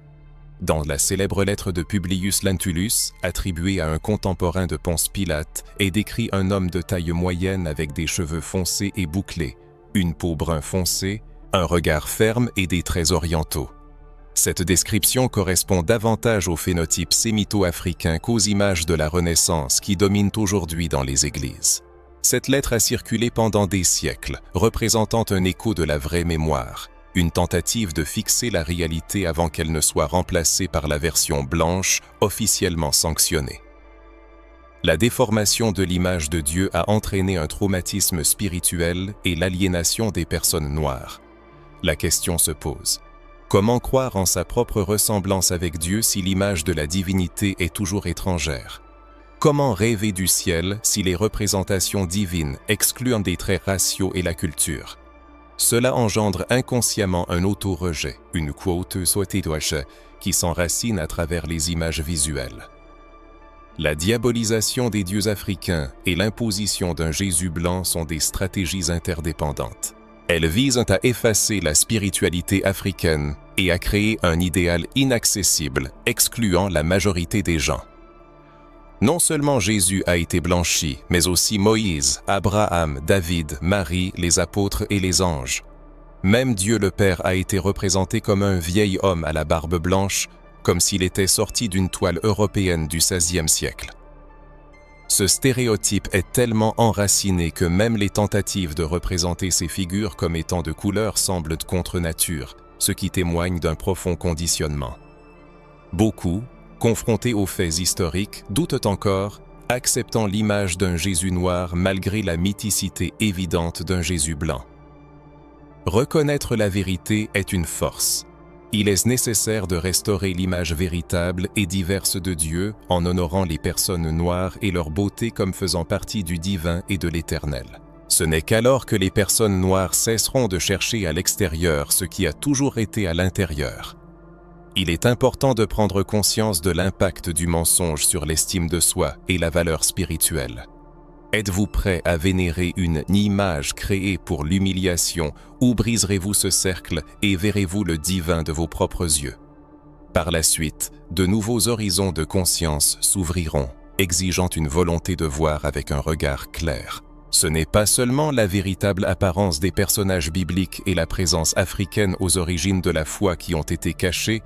Dans la célèbre lettre de Publius Lentulus, attribuée à un contemporain de Ponce Pilate, est décrit un homme de taille moyenne avec des cheveux foncés et bouclés, une peau brun foncé, un regard ferme et des traits orientaux. Cette description correspond davantage au phénotype sémito-africain qu'aux images de la Renaissance qui dominent aujourd'hui dans les églises. Cette lettre a circulé pendant des siècles, représentant un écho de la vraie mémoire, une tentative de fixer la réalité avant qu'elle ne soit remplacée par la version blanche officiellement sanctionnée. La déformation de l'image de Dieu a entraîné un traumatisme spirituel et l'aliénation des personnes noires. La question se pose. Comment croire en sa propre ressemblance avec Dieu si l'image de la divinité est toujours étrangère? Comment rêver du ciel si les représentations divines excluent des traits raciaux et la culture? Cela engendre inconsciemment un auto-rejet, une quote qui s'enracine à travers les images visuelles. La diabolisation des dieux africains et l'imposition d'un Jésus blanc sont des stratégies interdépendantes. Elles visent à effacer la spiritualité africaine et à créer un idéal inaccessible, excluant la majorité des gens. Non seulement Jésus a été blanchi, mais aussi Moïse, Abraham, David, Marie, les apôtres et les anges. Même Dieu le Père a été représenté comme un vieil homme à la barbe blanche, comme s'il était sorti d'une toile européenne du XVIe siècle. Ce stéréotype est tellement enraciné que même les tentatives de représenter ces figures comme étant de couleur semblent contre nature, ce qui témoigne d'un profond conditionnement. Beaucoup, confrontés aux faits historiques, doutent encore, acceptant l'image d'un Jésus noir malgré la mythicité évidente d'un Jésus blanc. Reconnaître la vérité est une force. Il est nécessaire de restaurer l'image véritable et diverse de Dieu en honorant les personnes noires et leur beauté comme faisant partie du divin et de l'éternel. Ce n'est qu'alors que les personnes noires cesseront de chercher à l'extérieur ce qui a toujours été à l'intérieur. Il est important de prendre conscience de l'impact du mensonge sur l'estime de soi et la valeur spirituelle. Êtes-vous prêt à vénérer une image créée pour l'humiliation ou briserez-vous ce cercle et verrez-vous le divin de vos propres yeux? Par la suite, de nouveaux horizons de conscience s'ouvriront, exigeant une volonté de voir avec un regard clair. Ce n'est pas seulement la véritable apparence des personnages bibliques et la présence africaine aux origines de la foi qui ont été cachées,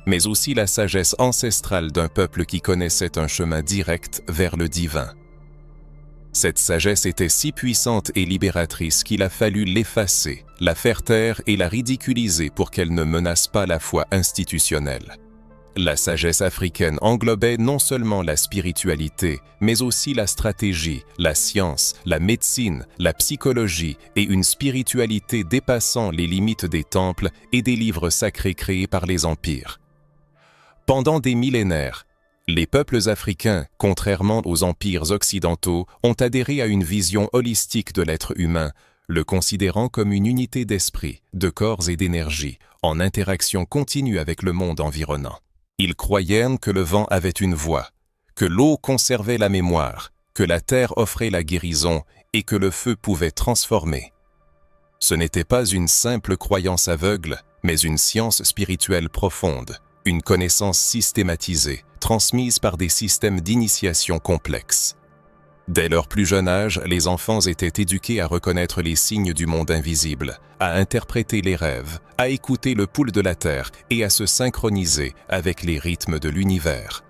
mais aussi la sagesse ancestrale d'un peuple qui connaissait un chemin direct vers le divin. Cette sagesse était si puissante et libératrice qu'il a fallu l'effacer, la faire taire et la ridiculiser pour qu'elle ne menace pas la foi institutionnelle. La sagesse africaine englobait non seulement la spiritualité, mais aussi la stratégie, la science, la médecine, la psychologie et une spiritualité dépassant les limites des temples et des livres sacrés créés par les empires. Pendant des millénaires, les peuples africains, contrairement aux empires occidentaux, ont adhéré à une vision holistique de l'être humain, le considérant comme une unité d'esprit, de corps et d'énergie, en interaction continue avec le monde environnant. Ils croyaient que le vent avait une voix, que l'eau conservait la mémoire, que la terre offrait la guérison et que le feu pouvait transformer. Ce n'était pas une simple croyance aveugle, mais une science spirituelle profonde, une connaissance systématisée, transmise par des systèmes d'initiation complexes. Dès leur plus jeune âge, les enfants étaient éduqués à reconnaître les signes du monde invisible, à interpréter les rêves, à écouter le pouls de la terre et à se synchroniser avec les rythmes de l'univers.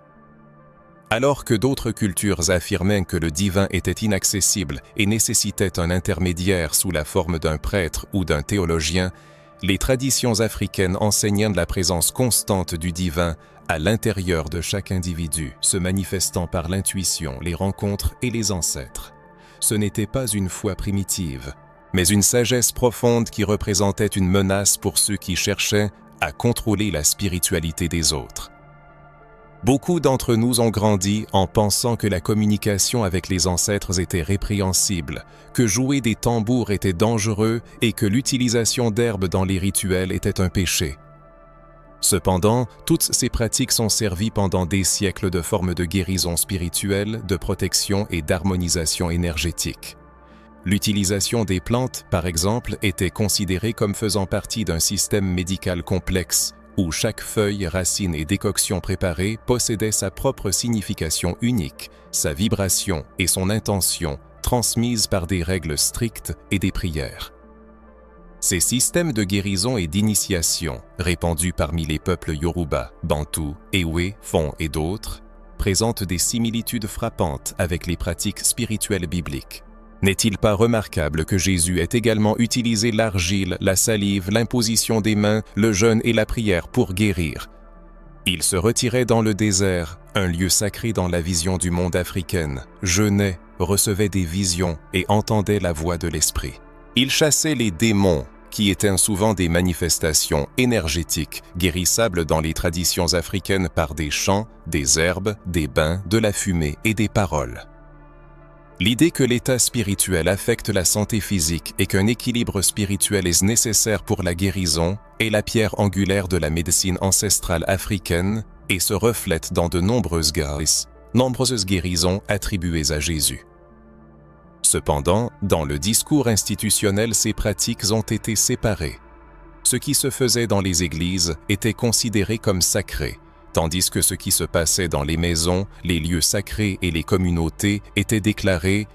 Alors que d'autres cultures affirmaient que le divin était inaccessible et nécessitait un intermédiaire sous la forme d'un prêtre ou d'un théologien, les traditions africaines enseignaient la présence constante du divin à l'intérieur de chaque individu, se manifestant par l'intuition, les rencontres et les ancêtres. Ce n'était pas une foi primitive, mais une sagesse profonde qui représentait une menace pour ceux qui cherchaient à contrôler la spiritualité des autres. Beaucoup d'entre nous ont grandi en pensant que la communication avec les ancêtres était répréhensible, que jouer des tambours était dangereux et que l'utilisation d'herbes dans les rituels était un péché. Cependant, toutes ces pratiques sont servies pendant des siècles de formes de guérison spirituelle, de protection et d'harmonisation énergétique. L'utilisation des plantes, par exemple, était considérée comme faisant partie d'un système médical complexe, où chaque feuille, racine et décoction préparée possédait sa propre signification unique, sa vibration et son intention, transmises par des règles strictes et des prières. Ces systèmes de guérison et d'initiation, répandus parmi les peuples Yoruba, Bantou, Ewe, Fon et d'autres, présentent des similitudes frappantes avec les pratiques spirituelles bibliques. N'est-il pas remarquable que Jésus ait également utilisé l'argile, la salive, l'imposition des mains, le jeûne et la prière pour guérir? Il se retirait dans le désert, un lieu sacré dans la vision du monde africaine, jeûnait, recevait des visions et entendait la voix de l'esprit. Il chassait les démons, qui étaient souvent des manifestations énergétiques, guérissables dans les traditions africaines par des chants, des herbes, des bains, de la fumée et des paroles. L'idée que l'état spirituel affecte la santé physique et qu'un équilibre spirituel est nécessaire pour la guérison est la pierre angulaire de la médecine ancestrale africaine et se reflète dans de nombreuses guérisons attribuées à Jésus. Cependant, dans le discours institutionnel, ces pratiques ont été séparées. Ce qui se faisait dans les églises était considéré comme sacré, tandis que ce qui se passait dans les maisons, les lieux sacrés et les communautés était déclaré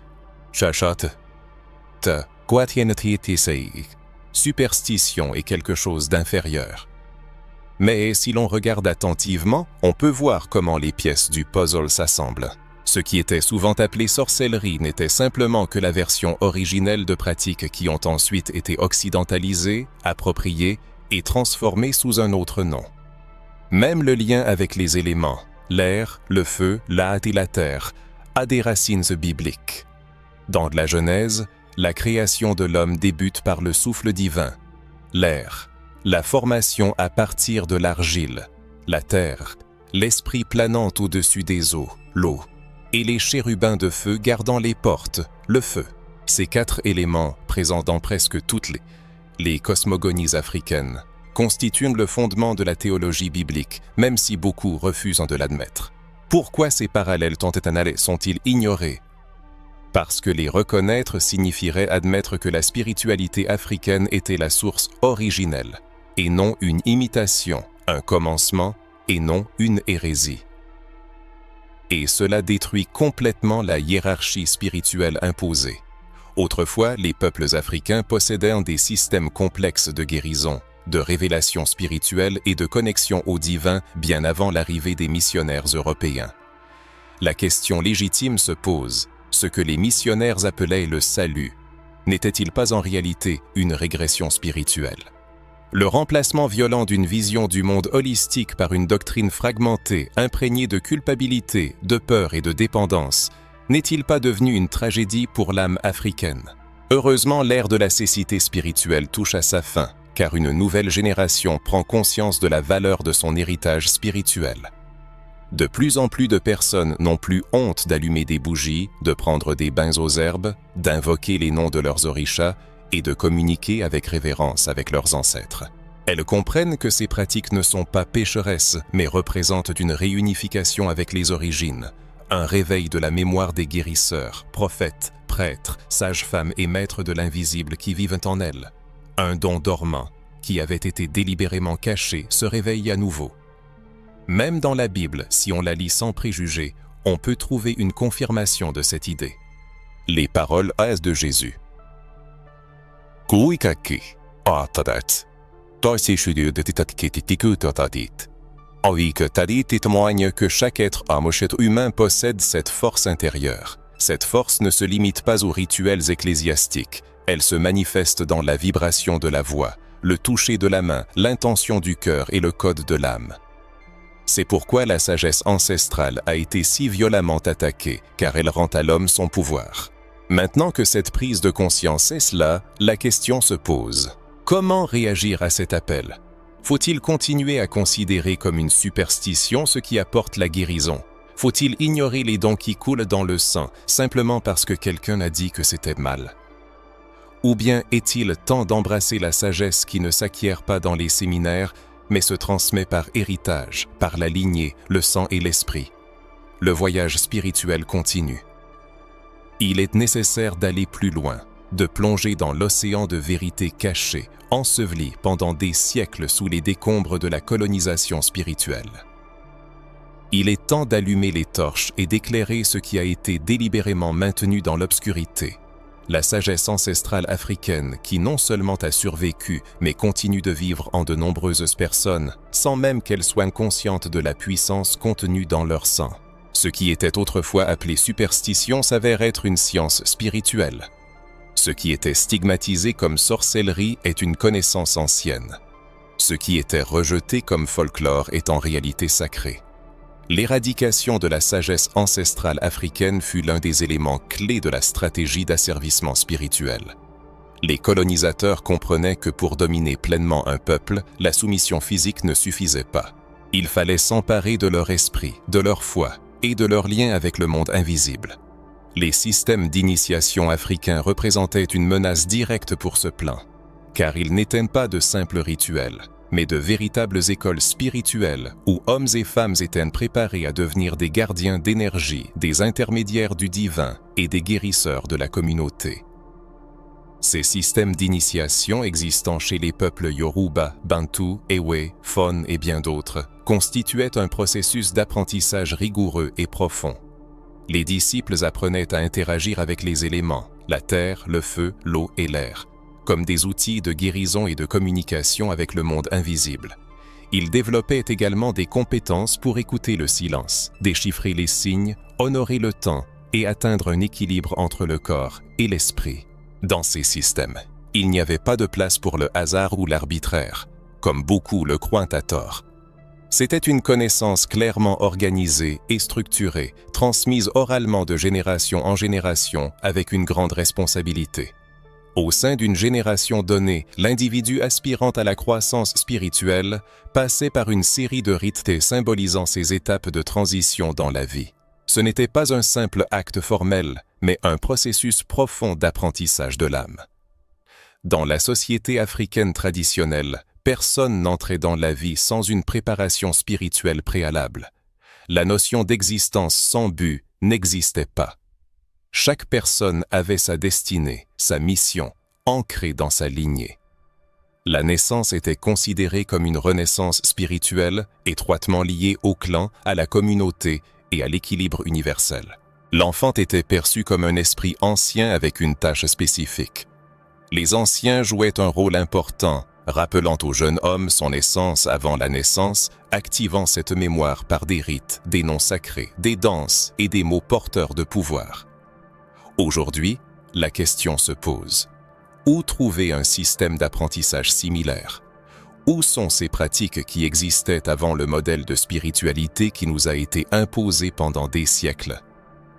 superstition et quelque chose d'inférieur. Mais si l'on regarde attentivement, on peut voir comment les pièces du puzzle s'assemblent. Ce qui était souvent appelé sorcellerie n'était simplement que la version originelle de pratiques qui ont ensuite été occidentalisées, appropriées et transformées sous un autre nom. Même le lien avec les éléments, l'air, le feu, l'âtre et la terre, a des racines bibliques. Dans la Genèse, la création de l'homme débute par le souffle divin, l'air, la formation à partir de l'argile, la terre, l'esprit planant au-dessus des eaux, l'eau, et les chérubins de feu gardant les portes, le feu. Ces 4 éléments, présents dans presque toutes les cosmogonies africaines, constituent le fondement de la théologie biblique, même si beaucoup refusent de l'admettre. Pourquoi ces parallèles sont-ils ignorés? Parce que les reconnaître signifierait admettre que la spiritualité africaine était la source originelle, et non une imitation, un commencement, et non une hérésie. Et cela détruit complètement la hiérarchie spirituelle imposée. Autrefois, les peuples africains possédaient des systèmes complexes de guérison, de révélation spirituelle et de connexion au divin bien avant l'arrivée des missionnaires européens. La question légitime se pose, ce que les missionnaires appelaient le salut, n'était-il pas en réalité une régression spirituelle? Le remplacement violent d'une vision du monde holistique par une doctrine fragmentée, imprégnée de culpabilité, de peur et de dépendance, n'est-il pas devenu une tragédie pour l'âme africaine? Heureusement, l'ère de la cécité spirituelle touche à sa fin, car une nouvelle génération prend conscience de la valeur de son héritage spirituel. De plus en plus de personnes n'ont plus honte d'allumer des bougies, de prendre des bains aux herbes, d'invoquer les noms de leurs orishas et de communiquer avec révérence avec leurs ancêtres. Elles comprennent que ces pratiques ne sont pas pécheresses, mais représentent une réunification avec les origines, un réveil de la mémoire des guérisseurs, prophètes, prêtres, sages-femmes et maîtres de l'invisible qui vivent en elles. Un don dormant, qui avait été délibérément caché, se réveille à nouveau. Même dans la Bible, si on la lit sans préjugés, on peut trouver une confirmation de cette idée. Les paroles de Jésus. Henri Tadi témoigne que chaque être humain possède cette force intérieure. Cette force ne se limite pas aux rituels ecclésiastiques. Elle se manifeste dans la vibration de la voix, le toucher de la main, l'intention du cœur et le code de l'âme. C'est pourquoi la sagesse ancestrale a été si violemment attaquée, car elle rend à l'homme son pouvoir. Maintenant que cette prise de conscience est là, la question se pose. Comment réagir à cet appel? Faut-il continuer à considérer comme une superstition ce qui apporte la guérison? Faut-il ignorer les dons qui coulent dans le sang, simplement parce que quelqu'un a dit que c'était mal? Ou bien est-il temps d'embrasser la sagesse qui ne s'acquiert pas dans les séminaires, mais se transmet par héritage, par la lignée, le sang et l'esprit? Le voyage spirituel continue. Il est nécessaire d'aller plus loin, de plonger dans l'océan de vérité cachée, enseveli pendant des siècles sous les décombres de la colonisation spirituelle. Il est temps d'allumer les torches et d'éclairer ce qui a été délibérément maintenu dans l'obscurité. La sagesse ancestrale africaine qui non seulement a survécu, mais continue de vivre en de nombreuses personnes, sans même qu'elles soient conscientes de la puissance contenue dans leur sang. Ce qui était autrefois appelé superstition s'avère être une science spirituelle. Ce qui était stigmatisé comme sorcellerie est une connaissance ancienne. Ce qui était rejeté comme folklore est en réalité sacré. L'éradication de la sagesse ancestrale africaine fut l'un des éléments clés de la stratégie d'asservissement spirituel. Les colonisateurs comprenaient que pour dominer pleinement un peuple, la soumission physique ne suffisait pas. Il fallait s'emparer de leur esprit, de leur foi et de leur lien avec le monde invisible. Les systèmes d'initiation africains représentaient une menace directe pour ce plan, car ils n'étaient pas de simples rituels, mais de véritables écoles spirituelles où hommes et femmes étaient préparés à devenir des gardiens d'énergie, des intermédiaires du divin et des guérisseurs de la communauté. Ces systèmes d'initiation existant chez les peuples Yoruba, Bantu, Ewe, Fon et bien d'autres constituaient un processus d'apprentissage rigoureux et profond. Les disciples apprenaient à interagir avec les éléments, la terre, le feu, l'eau et l'air, comme des outils de guérison et de communication avec le monde invisible. Ils développaient également des compétences pour écouter le silence, déchiffrer les signes, honorer le temps et atteindre un équilibre entre le corps et l'esprit. Dans ces systèmes, il n'y avait pas de place pour le hasard ou l'arbitraire, comme beaucoup le croient à tort. C'était une connaissance clairement organisée et structurée, transmise oralement de génération en génération avec une grande responsabilité. Au sein d'une génération donnée, l'individu aspirant à la croissance spirituelle passait par une série de rites symbolisant ces étapes de transition dans la vie. Ce n'était pas un simple acte formel, mais un processus profond d'apprentissage de l'âme. Dans la société africaine traditionnelle, personne n'entrait dans la vie sans une préparation spirituelle préalable. La notion d'existence sans but n'existait pas. Chaque personne avait sa destinée, sa mission, ancrée dans sa lignée. La naissance était considérée comme une renaissance spirituelle, étroitement liée au clan, à la communauté et à l'équilibre universel. L'enfant était perçu comme un esprit ancien avec une tâche spécifique. Les anciens jouaient un rôle important, rappelant au jeune homme son essence avant la naissance, activant cette mémoire par des rites, des noms sacrés, des danses et des mots porteurs de pouvoir. Aujourd'hui, la question se pose. Où trouver un système d'apprentissage similaire? Où sont ces pratiques qui existaient avant le modèle de spiritualité qui nous a été imposé pendant des siècles?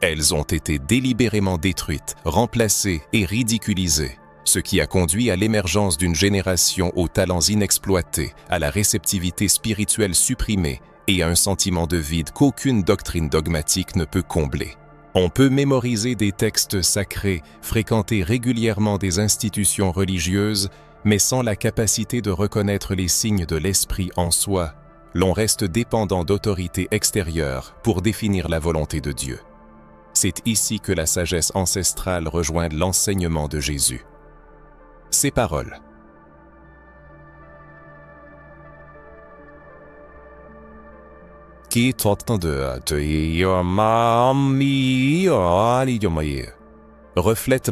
Elles ont été délibérément détruites, remplacées et ridiculisées, ce qui a conduit à l'émergence d'une génération aux talents inexploités, à la réceptivité spirituelle supprimée et à un sentiment de vide qu'aucune doctrine dogmatique ne peut combler. On peut mémoriser des textes sacrés, fréquenter régulièrement des institutions religieuses, mais sans la capacité de reconnaître les signes de l'esprit en soi, l'on reste dépendant d'autorités extérieures pour définir la volonté de Dieu. C'est ici que la sagesse ancestrale rejoint l'enseignement de Jésus. Ces paroles. Reflète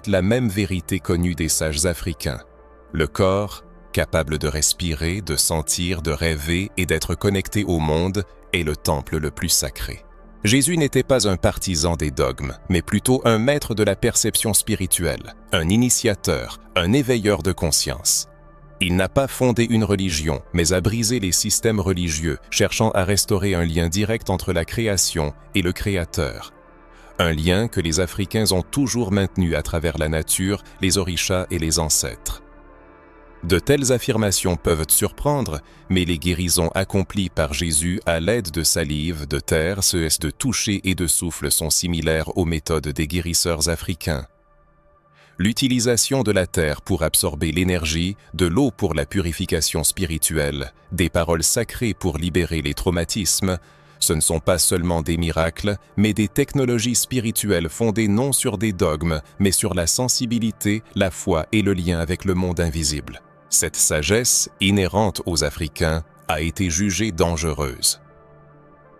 la même vérité connue des sages africains. Le corps capable de respirer, de sentir, de rêver et d'être connecté au monde, est le temple le plus sacré. Jésus n'était pas un partisan des dogmes, mais plutôt un maître de la perception spirituelle, un initiateur, un éveilleur de conscience. Il n'a pas fondé une religion, mais a brisé les systèmes religieux, cherchant à restaurer un lien direct entre la création et le Créateur. Un lien que les Africains ont toujours maintenu à travers la nature, les orishas et les ancêtres. De telles affirmations peuvent surprendre, mais les guérisons accomplies par Jésus à l'aide de salive, de terre, de toucher et de souffle sont similaires aux méthodes des guérisseurs africains. L'utilisation de la terre pour absorber l'énergie, de l'eau pour la purification spirituelle, des paroles sacrées pour libérer les traumatismes, ce ne sont pas seulement des miracles, mais des technologies spirituelles fondées non sur des dogmes, mais sur la sensibilité, la foi et le lien avec le monde invisible. Cette sagesse, inhérente aux Africains, a été jugée dangereuse.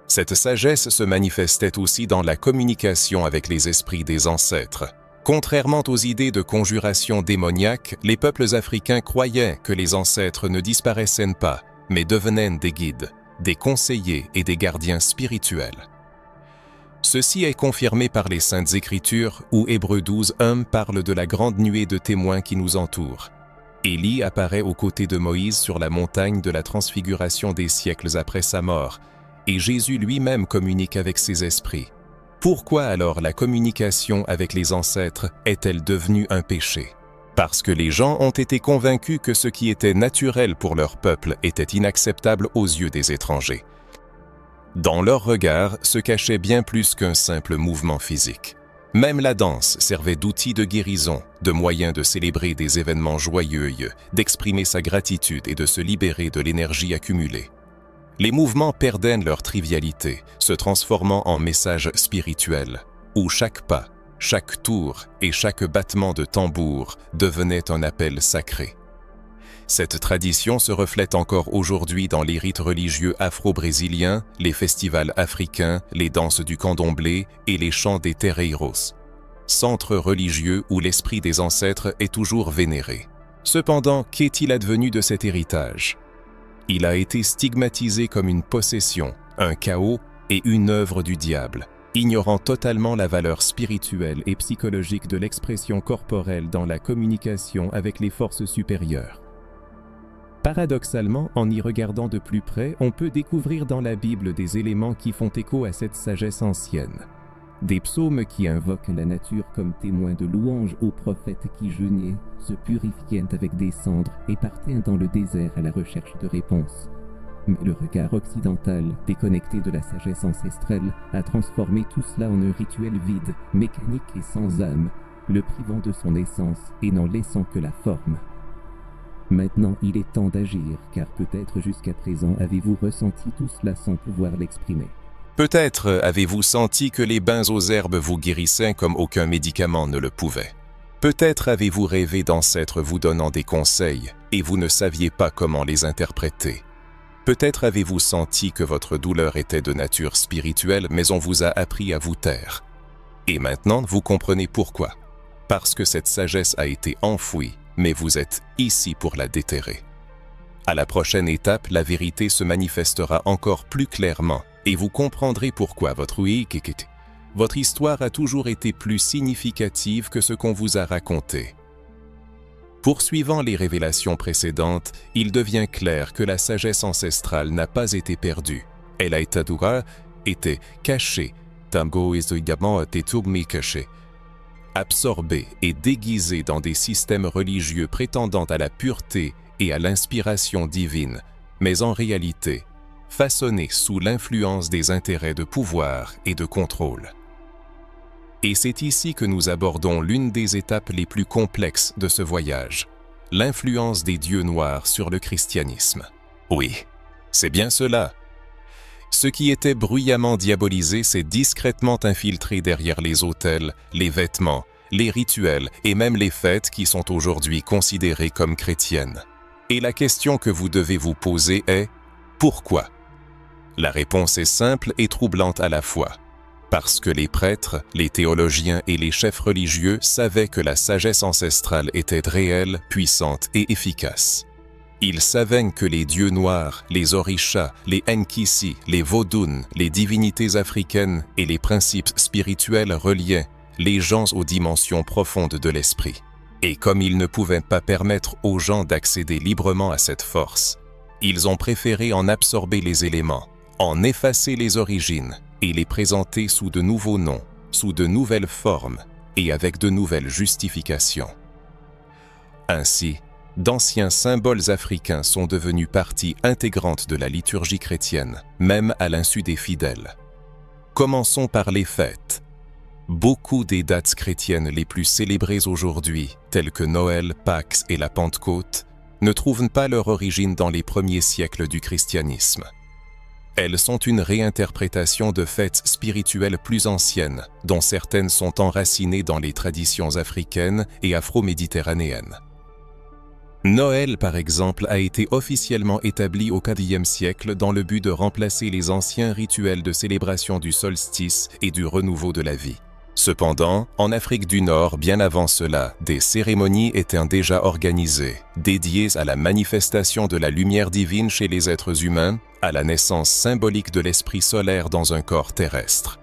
Cette sagesse se manifestait aussi dans la communication avec les esprits des ancêtres. Contrairement aux idées de conjuration démoniaque, les peuples africains croyaient que les ancêtres ne disparaissaient pas, mais devenaient des guides, des conseillers et des gardiens spirituels. Ceci est confirmé par les Saintes Écritures où Hébreux 12:1 parle de la grande nuée de témoins qui nous entoure. Élie apparaît aux côtés de Moïse sur la montagne de la transfiguration des siècles après sa mort, et Jésus lui-même communique avec ses esprits. Pourquoi alors la communication avec les ancêtres est-elle devenue un péché? Parce que les gens ont été convaincus que ce qui était naturel pour leur peuple était inacceptable aux yeux des étrangers. Dans leur regard se cachait bien plus qu'un simple mouvement physique. Même la danse servait d'outil de guérison, de moyen de célébrer des événements joyeux, d'exprimer sa gratitude et de se libérer de l'énergie accumulée. Les mouvements perdaient leur trivialité, se transformant en messages spirituels, où chaque pas, chaque tour et chaque battement de tambour devenait un appel sacré. Cette tradition se reflète encore aujourd'hui dans les rites religieux afro-brésiliens, les festivals africains, les danses du candomblé et les chants des terreiros, centres religieux où l'esprit des ancêtres est toujours vénéré. Cependant, qu'est-il advenu de cet héritage? Il a été stigmatisé comme une possession, un chaos et une œuvre du diable, ignorant totalement la valeur spirituelle et psychologique de l'expression corporelle dans la communication avec les forces supérieures. Paradoxalement, en y regardant de plus près, on peut découvrir dans la Bible des éléments qui font écho à cette sagesse ancienne. Des psaumes qui invoquent la nature comme témoin de louange aux prophètes qui jeûnaient, se purifiaient avec des cendres et partaient dans le désert à la recherche de réponses. Mais le regard occidental, déconnecté de la sagesse ancestrale, a transformé tout cela en un rituel vide, mécanique et sans âme, le privant de son essence et n'en laissant que la forme. Maintenant, il est temps d'agir, car peut-être jusqu'à présent avez-vous ressenti tout cela sans pouvoir l'exprimer. Peut-être avez-vous senti que les bains aux herbes vous guérissaient comme aucun médicament ne le pouvait. Peut-être avez-vous rêvé d'ancêtres vous donnant des conseils et vous ne saviez pas comment les interpréter. Peut-être avez-vous senti que votre douleur était de nature spirituelle, mais on vous a appris à vous taire. Et maintenant, vous comprenez pourquoi. Parce que cette sagesse a été enfouie, mais vous êtes ici pour la déterrer. À la prochaine étape, la vérité se manifestera encore plus clairement et vous comprendrez pourquoi votre histoire a toujours été plus significative que ce qu'on vous a raconté. Poursuivant les révélations précédentes, il devient clair que la sagesse ancestrale n'a pas été perdue. Elle a été cachée, absorbée et déguisée dans des systèmes religieux prétendant à la pureté et à l'inspiration divine, mais en réalité, façonnée sous l'influence des intérêts de pouvoir et de contrôle. Et c'est ici que nous abordons l'une des étapes les plus complexes de ce voyage, l'influence des dieux noirs sur le christianisme. Oui, c'est bien cela. Ce qui était bruyamment diabolisé s'est discrètement infiltré derrière les autels, les vêtements, les rituels et même les fêtes qui sont aujourd'hui considérées comme chrétiennes. Et la question que vous devez vous poser est « Pourquoi ?» La réponse est simple et troublante à la fois. Parce que les prêtres, les théologiens et les chefs religieux savaient que la sagesse ancestrale était réelle, puissante et efficace. Ils savaient que les dieux noirs, les orishas, les Nkisi, les Vodun, les divinités africaines et les principes spirituels reliaient les gens aux dimensions profondes de l'esprit. Et comme ils ne pouvaient pas permettre aux gens d'accéder librement à cette force, ils ont préféré en absorber les éléments, en effacer les origines et les présenter sous de nouveaux noms, sous de nouvelles formes et avec de nouvelles justifications. Ainsi, d'anciens symboles africains sont devenus partie intégrante de la liturgie chrétienne, même à l'insu des fidèles. Commençons par les fêtes. Beaucoup des dates chrétiennes les plus célébrées aujourd'hui, telles que Noël, Pâques et la Pentecôte, ne trouvent pas leur origine dans les premiers siècles du christianisme. Elles sont une réinterprétation de fêtes spirituelles plus anciennes, dont certaines sont enracinées dans les traditions africaines et afro-méditerranéennes. Noël, par exemple, a été officiellement établi au IVe siècle dans le but de remplacer les anciens rituels de célébration du solstice et du renouveau de la vie. Cependant, en Afrique du Nord, bien avant cela, des cérémonies étaient déjà organisées, dédiées à la manifestation de la lumière divine chez les êtres humains, à la naissance symbolique de l'esprit solaire dans un corps terrestre.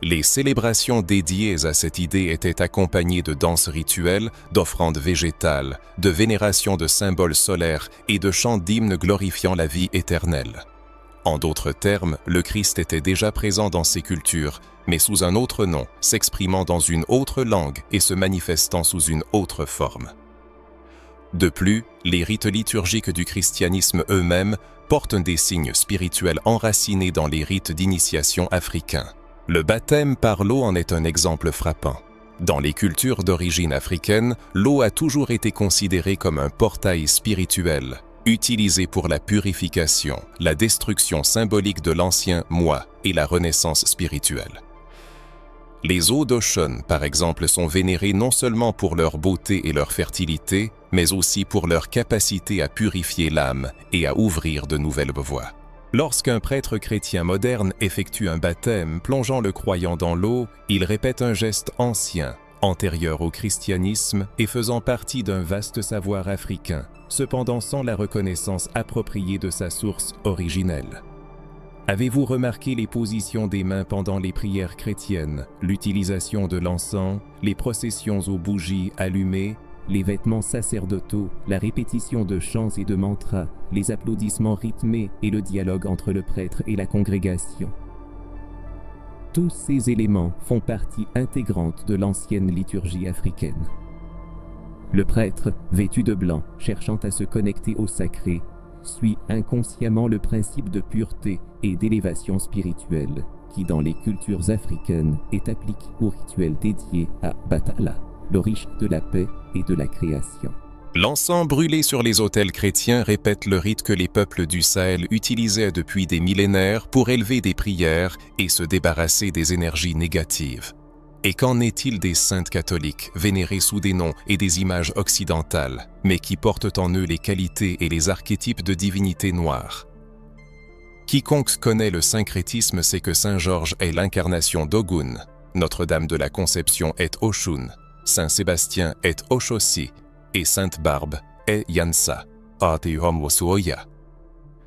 Les célébrations dédiées à cette idée étaient accompagnées de danses rituelles, d'offrandes végétales, de vénération de symboles solaires et de chants d'hymnes glorifiant la vie éternelle. En d'autres termes, le Christ était déjà présent dans ces cultures, mais sous un autre nom, s'exprimant dans une autre langue et se manifestant sous une autre forme. De plus, les rites liturgiques du christianisme eux-mêmes portent des signes spirituels enracinés dans les rites d'initiation africains. Le baptême par l'eau en est un exemple frappant. Dans les cultures d'origine africaine, l'eau a toujours été considérée comme un portail spirituel, utilisé pour la purification, la destruction symbolique de l'ancien moi et la renaissance spirituelle. Les eaux d'Oshun, par exemple, sont vénérées non seulement pour leur beauté et leur fertilité, mais aussi pour leur capacité à purifier l'âme et à ouvrir de nouvelles voies. Lorsqu'un prêtre chrétien moderne effectue un baptême plongeant le croyant dans l'eau, il répète un geste ancien, antérieur au christianisme et faisant partie d'un vaste savoir africain, cependant sans la reconnaissance appropriée de sa source originelle. Avez-vous remarqué les positions des mains pendant les prières chrétiennes, l'utilisation de l'encens, les processions aux bougies allumées, les vêtements sacerdotaux, la répétition de chants et de mantras, les applaudissements rythmés et le dialogue entre le prêtre et la congrégation? Tous ces éléments font partie intégrante de l'ancienne liturgie africaine. Le prêtre, vêtu de blanc, cherchant à se connecter au sacré, suit inconsciemment le principe de pureté et d'élévation spirituelle qui, dans les cultures africaines, est appliqué au rituel dédié à Bathala, l'oricha de la paix et de la création. L'encens brûlé sur les autels chrétiens répète le rite que les peuples du Sahel utilisaient depuis des millénaires pour élever des prières et se débarrasser des énergies négatives. Et qu'en est-il des saintes catholiques, vénérées sous des noms et des images occidentales, mais qui portent en eux les qualités et les archétypes de divinités noires? Quiconque connaît le syncrétisme sait que Saint Georges est l'incarnation d'Ogun, Notre-Dame de la Conception est Oshun, Saint Sébastien est Oshosi, et Sainte Barbe est Yansa, Atehomosuoya.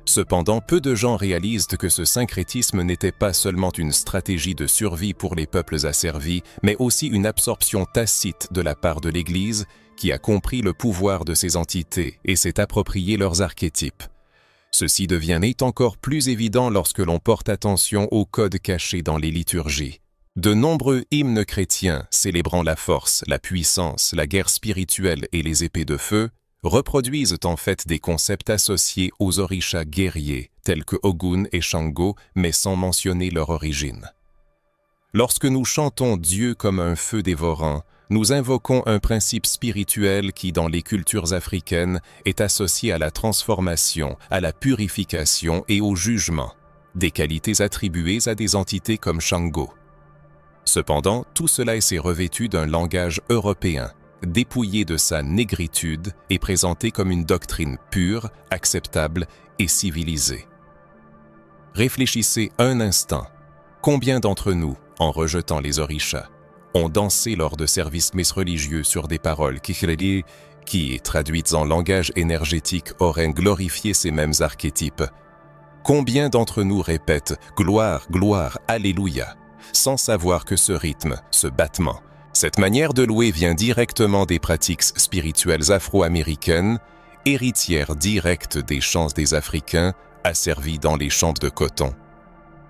Cependant, peu de gens réalisent que ce syncrétisme n'était pas seulement une stratégie de survie pour les peuples asservis, mais aussi une absorption tacite de la part de l'Église qui a compris le pouvoir de ces entités et s'est approprié leurs archétypes. Ceci devient encore plus évident lorsque l'on porte attention aux codes cachés dans les liturgies. De nombreux hymnes chrétiens célébrant la force, la puissance, la guerre spirituelle et les épées de feu reproduisent en fait des concepts associés aux orishas guerriers, tels que Ogun et Shango, mais sans mentionner leur origine. Lorsque nous chantons Dieu comme un feu dévorant, nous invoquons un principe spirituel qui, dans les cultures africaines, est associé à la transformation, à la purification et au jugement, des qualités attribuées à des entités comme Shango. Cependant, tout cela s'est revêtu d'un langage européen, dépouillé de sa négritude et présenté comme une doctrine pure, acceptable et civilisée. Réfléchissez un instant. Combien d'entre nous, en rejetant les orishas, ont dansé lors de services messes religieux sur des paroles Kikhredi, qui, traduites en langage énergétique, auraient glorifié ces mêmes archétypes. Combien d'entre nous répètent « Gloire, gloire, Alléluia » sans savoir que ce rythme, ce battement, cette manière de louer vient directement des pratiques spirituelles afro-américaines, héritières directes des chants des Africains, asservis dans les champs de coton.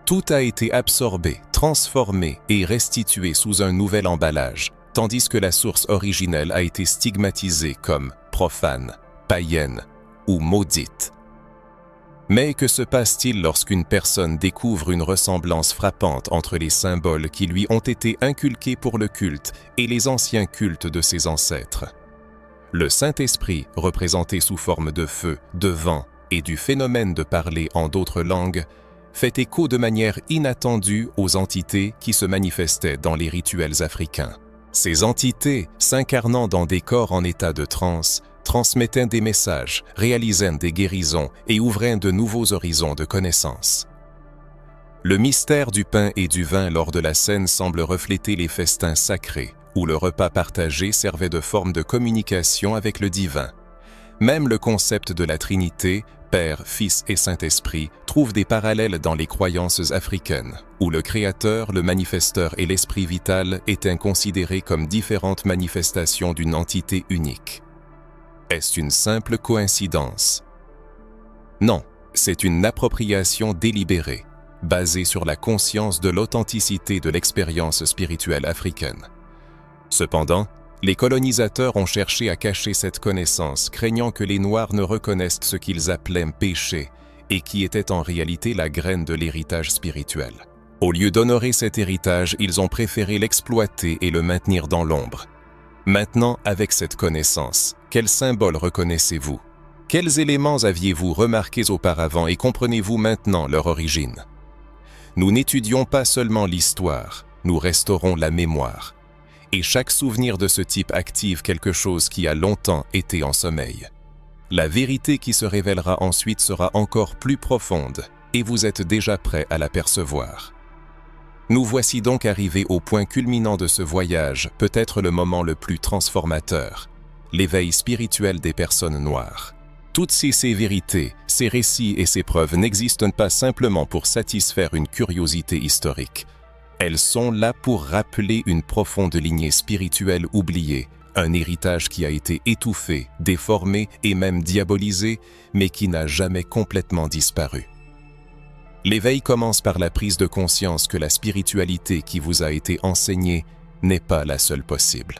Tout a été absorbé, transformé et restitué sous un nouvel emballage, tandis que la source originelle a été stigmatisée comme profane, païenne ou maudite. Mais que se passe-t-il lorsqu'une personne découvre une ressemblance frappante entre les symboles qui lui ont été inculqués pour le culte et les anciens cultes de ses ancêtres? Le Saint-Esprit, représenté sous forme de feu, de vent et du phénomène de parler en d'autres langues, fait écho de manière inattendue aux entités qui se manifestaient dans les rituels africains. Ces entités, s'incarnant dans des corps en état de transe, transmettaient des messages, réalisaient des guérisons et ouvraient de nouveaux horizons de connaissances. Le mystère du pain et du vin lors de la scène semble refléter les festins sacrés, où le repas partagé servait de forme de communication avec le divin. Même le concept de la Trinité, Père, Fils et Saint-Esprit, trouve des parallèles dans les croyances africaines, où le Créateur, le manifesteur et l'Esprit vital étaient considérés comme différentes manifestations d'une entité unique. Est-ce une simple coïncidence? Non, c'est une appropriation délibérée, basée sur la conscience de l'authenticité de l'expérience spirituelle africaine. Cependant, les colonisateurs ont cherché à cacher cette connaissance, craignant que les Noirs ne reconnaissent ce qu'ils appelaient péché et qui était en réalité la graine de l'héritage spirituel. Au lieu d'honorer cet héritage, ils ont préféré l'exploiter et le maintenir dans l'ombre. Maintenant, avec cette connaissance, quels symboles reconnaissez-vous? Quels éléments aviez-vous remarqués auparavant et comprenez-vous maintenant leur origine? Nous n'étudions pas seulement l'histoire, nous restaurons la mémoire. Et chaque souvenir de ce type active quelque chose qui a longtemps été en sommeil. La vérité qui se révélera ensuite sera encore plus profonde, et vous êtes déjà prêt à l'apercevoir. Nous voici donc arrivés au point culminant de ce voyage, peut-être le moment le plus transformateur, l'éveil spirituel des personnes noires. Toutes ces vérités, ces récits et ces preuves n'existent pas simplement pour satisfaire une curiosité historique. Elles sont là pour rappeler une profonde lignée spirituelle oubliée, un héritage qui a été étouffé, déformé et même diabolisé, mais qui n'a jamais complètement disparu. L'éveil commence par la prise de conscience que la spiritualité qui vous a été enseignée n'est pas la seule possible.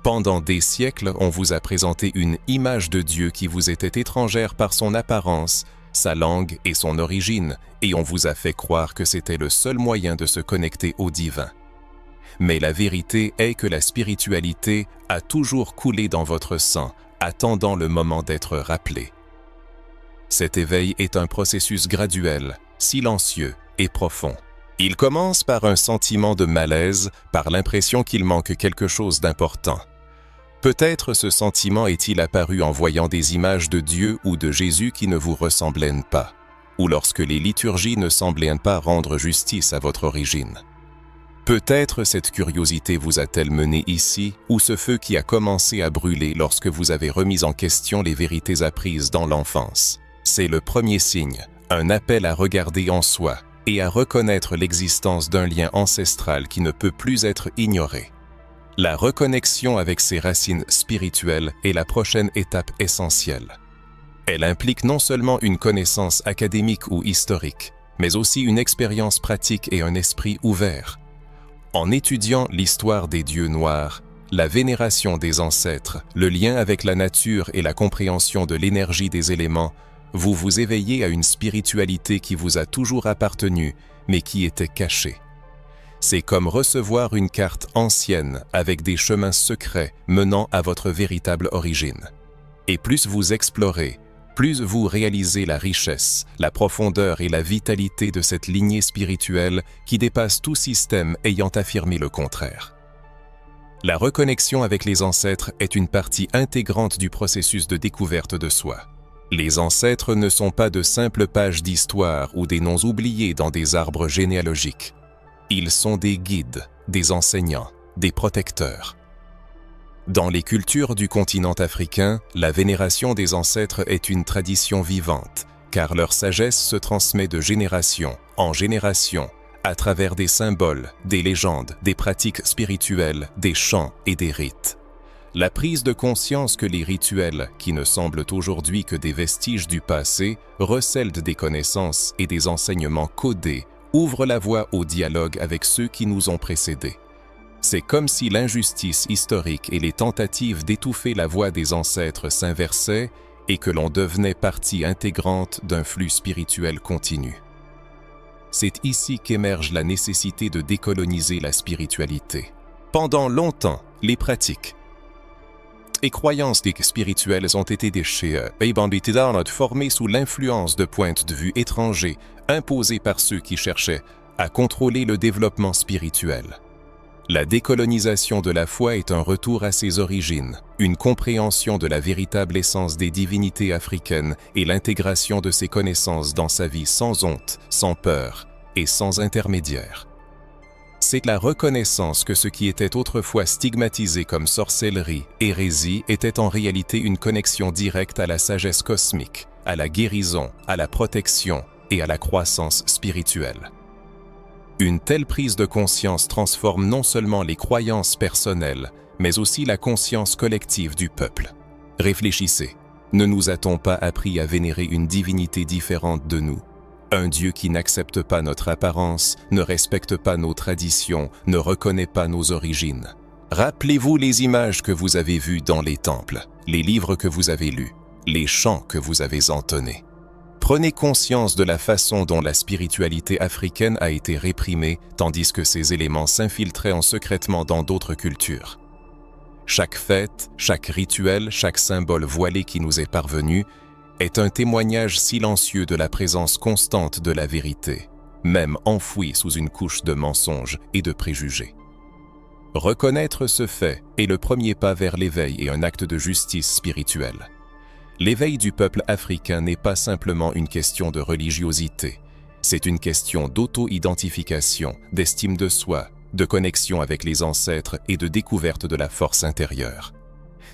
Pendant des siècles, on vous a présenté une image de Dieu qui vous était étrangère par son apparence, sa langue et son origine, et on vous a fait croire que c'était le seul moyen de se connecter au divin. Mais la vérité est que la spiritualité a toujours coulé dans votre sang, attendant le moment d'être rappelée. Cet éveil est un processus graduel, silencieux et profond. Il commence par un sentiment de malaise, par l'impression qu'il manque quelque chose d'important. Peut-être ce sentiment est-il apparu en voyant des images de Dieu ou de Jésus qui ne vous ressemblaient pas, ou lorsque les liturgies ne semblaient pas rendre justice à votre origine. Peut-être cette curiosité vous a-t-elle mené ici, ou ce feu qui a commencé à brûler lorsque vous avez remis en question les vérités apprises dans l'enfance. C'est le premier signe, un appel à regarder en soi et à reconnaître l'existence d'un lien ancestral qui ne peut plus être ignoré. La reconnexion avec ses racines spirituelles est la prochaine étape essentielle. Elle implique non seulement une connaissance académique ou historique, mais aussi une expérience pratique et un esprit ouvert. En étudiant l'histoire des dieux noirs, la vénération des ancêtres, le lien avec la nature et la compréhension de l'énergie des éléments, vous vous éveillez à une spiritualité qui vous a toujours appartenu, mais qui était cachée. C'est comme recevoir une carte ancienne avec des chemins secrets menant à votre véritable origine. Et plus vous explorez, plus vous réalisez la richesse, la profondeur et la vitalité de cette lignée spirituelle qui dépasse tout système ayant affirmé le contraire. La reconnexion avec les ancêtres est une partie intégrante du processus de découverte de soi. Les ancêtres ne sont pas de simples pages d'histoire ou des noms oubliés dans des arbres généalogiques. Ils sont des guides, des enseignants, des protecteurs. Dans les cultures du continent africain, la vénération des ancêtres est une tradition vivante, car leur sagesse se transmet de génération en génération, à travers des symboles, des légendes, des pratiques spirituelles, des chants et des rites. La prise de conscience que les rituels, qui ne semblent aujourd'hui que des vestiges du passé, recèlent des connaissances et des enseignements codés, ouvre la voie au dialogue avec ceux qui nous ont précédés. C'est comme si l'injustice historique et les tentatives d'étouffer la voix des ancêtres s'inversaient et que l'on devenait partie intégrante d'un flux spirituel continu. C'est ici qu'émerge la nécessité de décoloniser la spiritualité. Pendant longtemps, les pratiques et croyances spirituelles ont été déchets et formées sous l'influence de points de vue étrangers imposés par ceux qui cherchaient à contrôler le développement spirituel. La décolonisation de la foi est un retour à ses origines, une compréhension de la véritable essence des divinités africaines et l'intégration de ces connaissances dans sa vie sans honte, sans peur et sans intermédiaire. C'est la reconnaissance que ce qui était autrefois stigmatisé comme sorcellerie, hérésie, était en réalité une connexion directe à la sagesse cosmique, à la guérison, à la protection et à la croissance spirituelle. Une telle prise de conscience transforme non seulement les croyances personnelles, mais aussi la conscience collective du peuple. Réfléchissez, ne nous a-t-on pas appris à vénérer une divinité différente de nous? Un Dieu qui n'accepte pas notre apparence, ne respecte pas nos traditions, ne reconnaît pas nos origines. Rappelez-vous les images que vous avez vues dans les temples, les livres que vous avez lus, les chants que vous avez entonnés. Prenez conscience de la façon dont la spiritualité africaine a été réprimée, tandis que ces éléments s'infiltraient secrètement dans d'autres cultures. Chaque fête, chaque rituel, chaque symbole voilé qui nous est parvenu est un témoignage silencieux de la présence constante de la vérité, même enfouie sous une couche de mensonges et de préjugés. Reconnaître ce fait est le premier pas vers l'éveil et un acte de justice spirituelle. L'éveil du peuple africain n'est pas simplement une question de religiosité, c'est une question d'auto-identification, d'estime de soi, de connexion avec les ancêtres et de découverte de la force intérieure.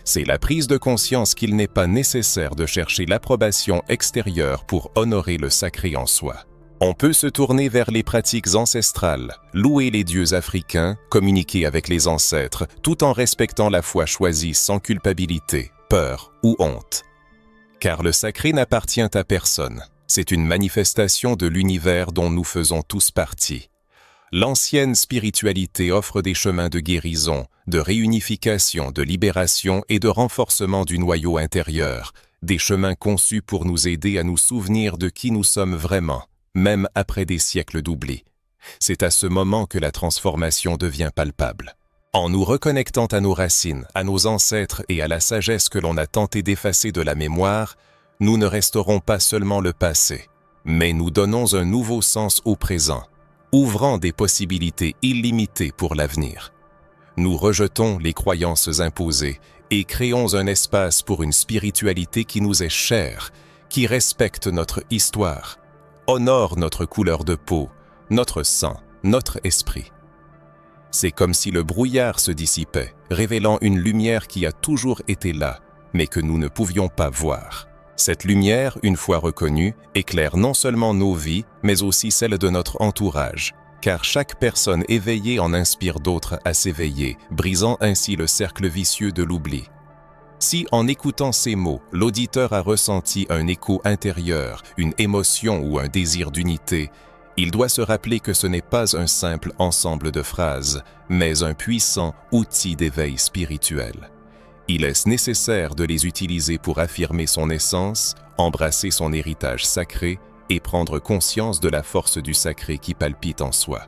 C'est la prise de conscience qu'il n'est pas nécessaire de chercher l'approbation extérieure pour honorer le sacré en soi. On peut se tourner vers les pratiques ancestrales, louer les dieux africains, communiquer avec les ancêtres, tout en respectant la foi choisie sans culpabilité, peur ou honte. Car le sacré n'appartient à personne, c'est une manifestation de l'univers dont nous faisons tous partie. L'ancienne spiritualité offre des chemins de guérison, de réunification, de libération et de renforcement du noyau intérieur, des chemins conçus pour nous aider à nous souvenir de qui nous sommes vraiment, même après des siècles d'oubli. C'est à ce moment que la transformation devient palpable. En nous reconnectant à nos racines, à nos ancêtres et à la sagesse que l'on a tenté d'effacer de la mémoire, nous ne resterons pas seulement le passé, mais nous donnons un nouveau sens au présent, ouvrant des possibilités illimitées pour l'avenir. Nous rejetons les croyances imposées et créons un espace pour une spiritualité qui nous est chère, qui respecte notre histoire, honore notre couleur de peau, notre sang, notre esprit. C'est comme si le brouillard se dissipait, révélant une lumière qui a toujours été là, mais que nous ne pouvions pas voir. Cette lumière, une fois reconnue, éclaire non seulement nos vies, mais aussi celle de notre entourage, car chaque personne éveillée en inspire d'autres à s'éveiller, brisant ainsi le cercle vicieux de l'oubli. Si, en écoutant ces mots, l'auditeur a ressenti un écho intérieur, une émotion ou un désir d'unité, il doit se rappeler que ce n'est pas un simple ensemble de phrases, mais un puissant outil d'éveil spirituel. Il est nécessaire de les utiliser pour affirmer son essence, embrasser son héritage sacré et prendre conscience de la force du sacré qui palpite en soi.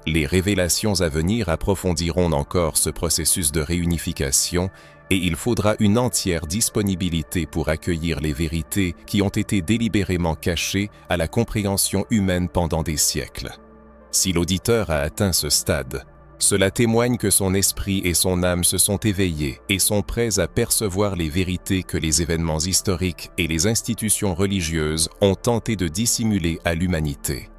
Les révélations à venir approfondiront encore ce processus de réunification et il faudra une entière disponibilité pour accueillir les vérités qui ont été délibérément cachées à la compréhension humaine pendant des siècles. Si l'auditeur a atteint ce stade, cela témoigne que son esprit et son âme se sont éveillés et sont prêts à percevoir les vérités que les événements historiques et les institutions religieuses ont tenté de dissimuler à l'humanité.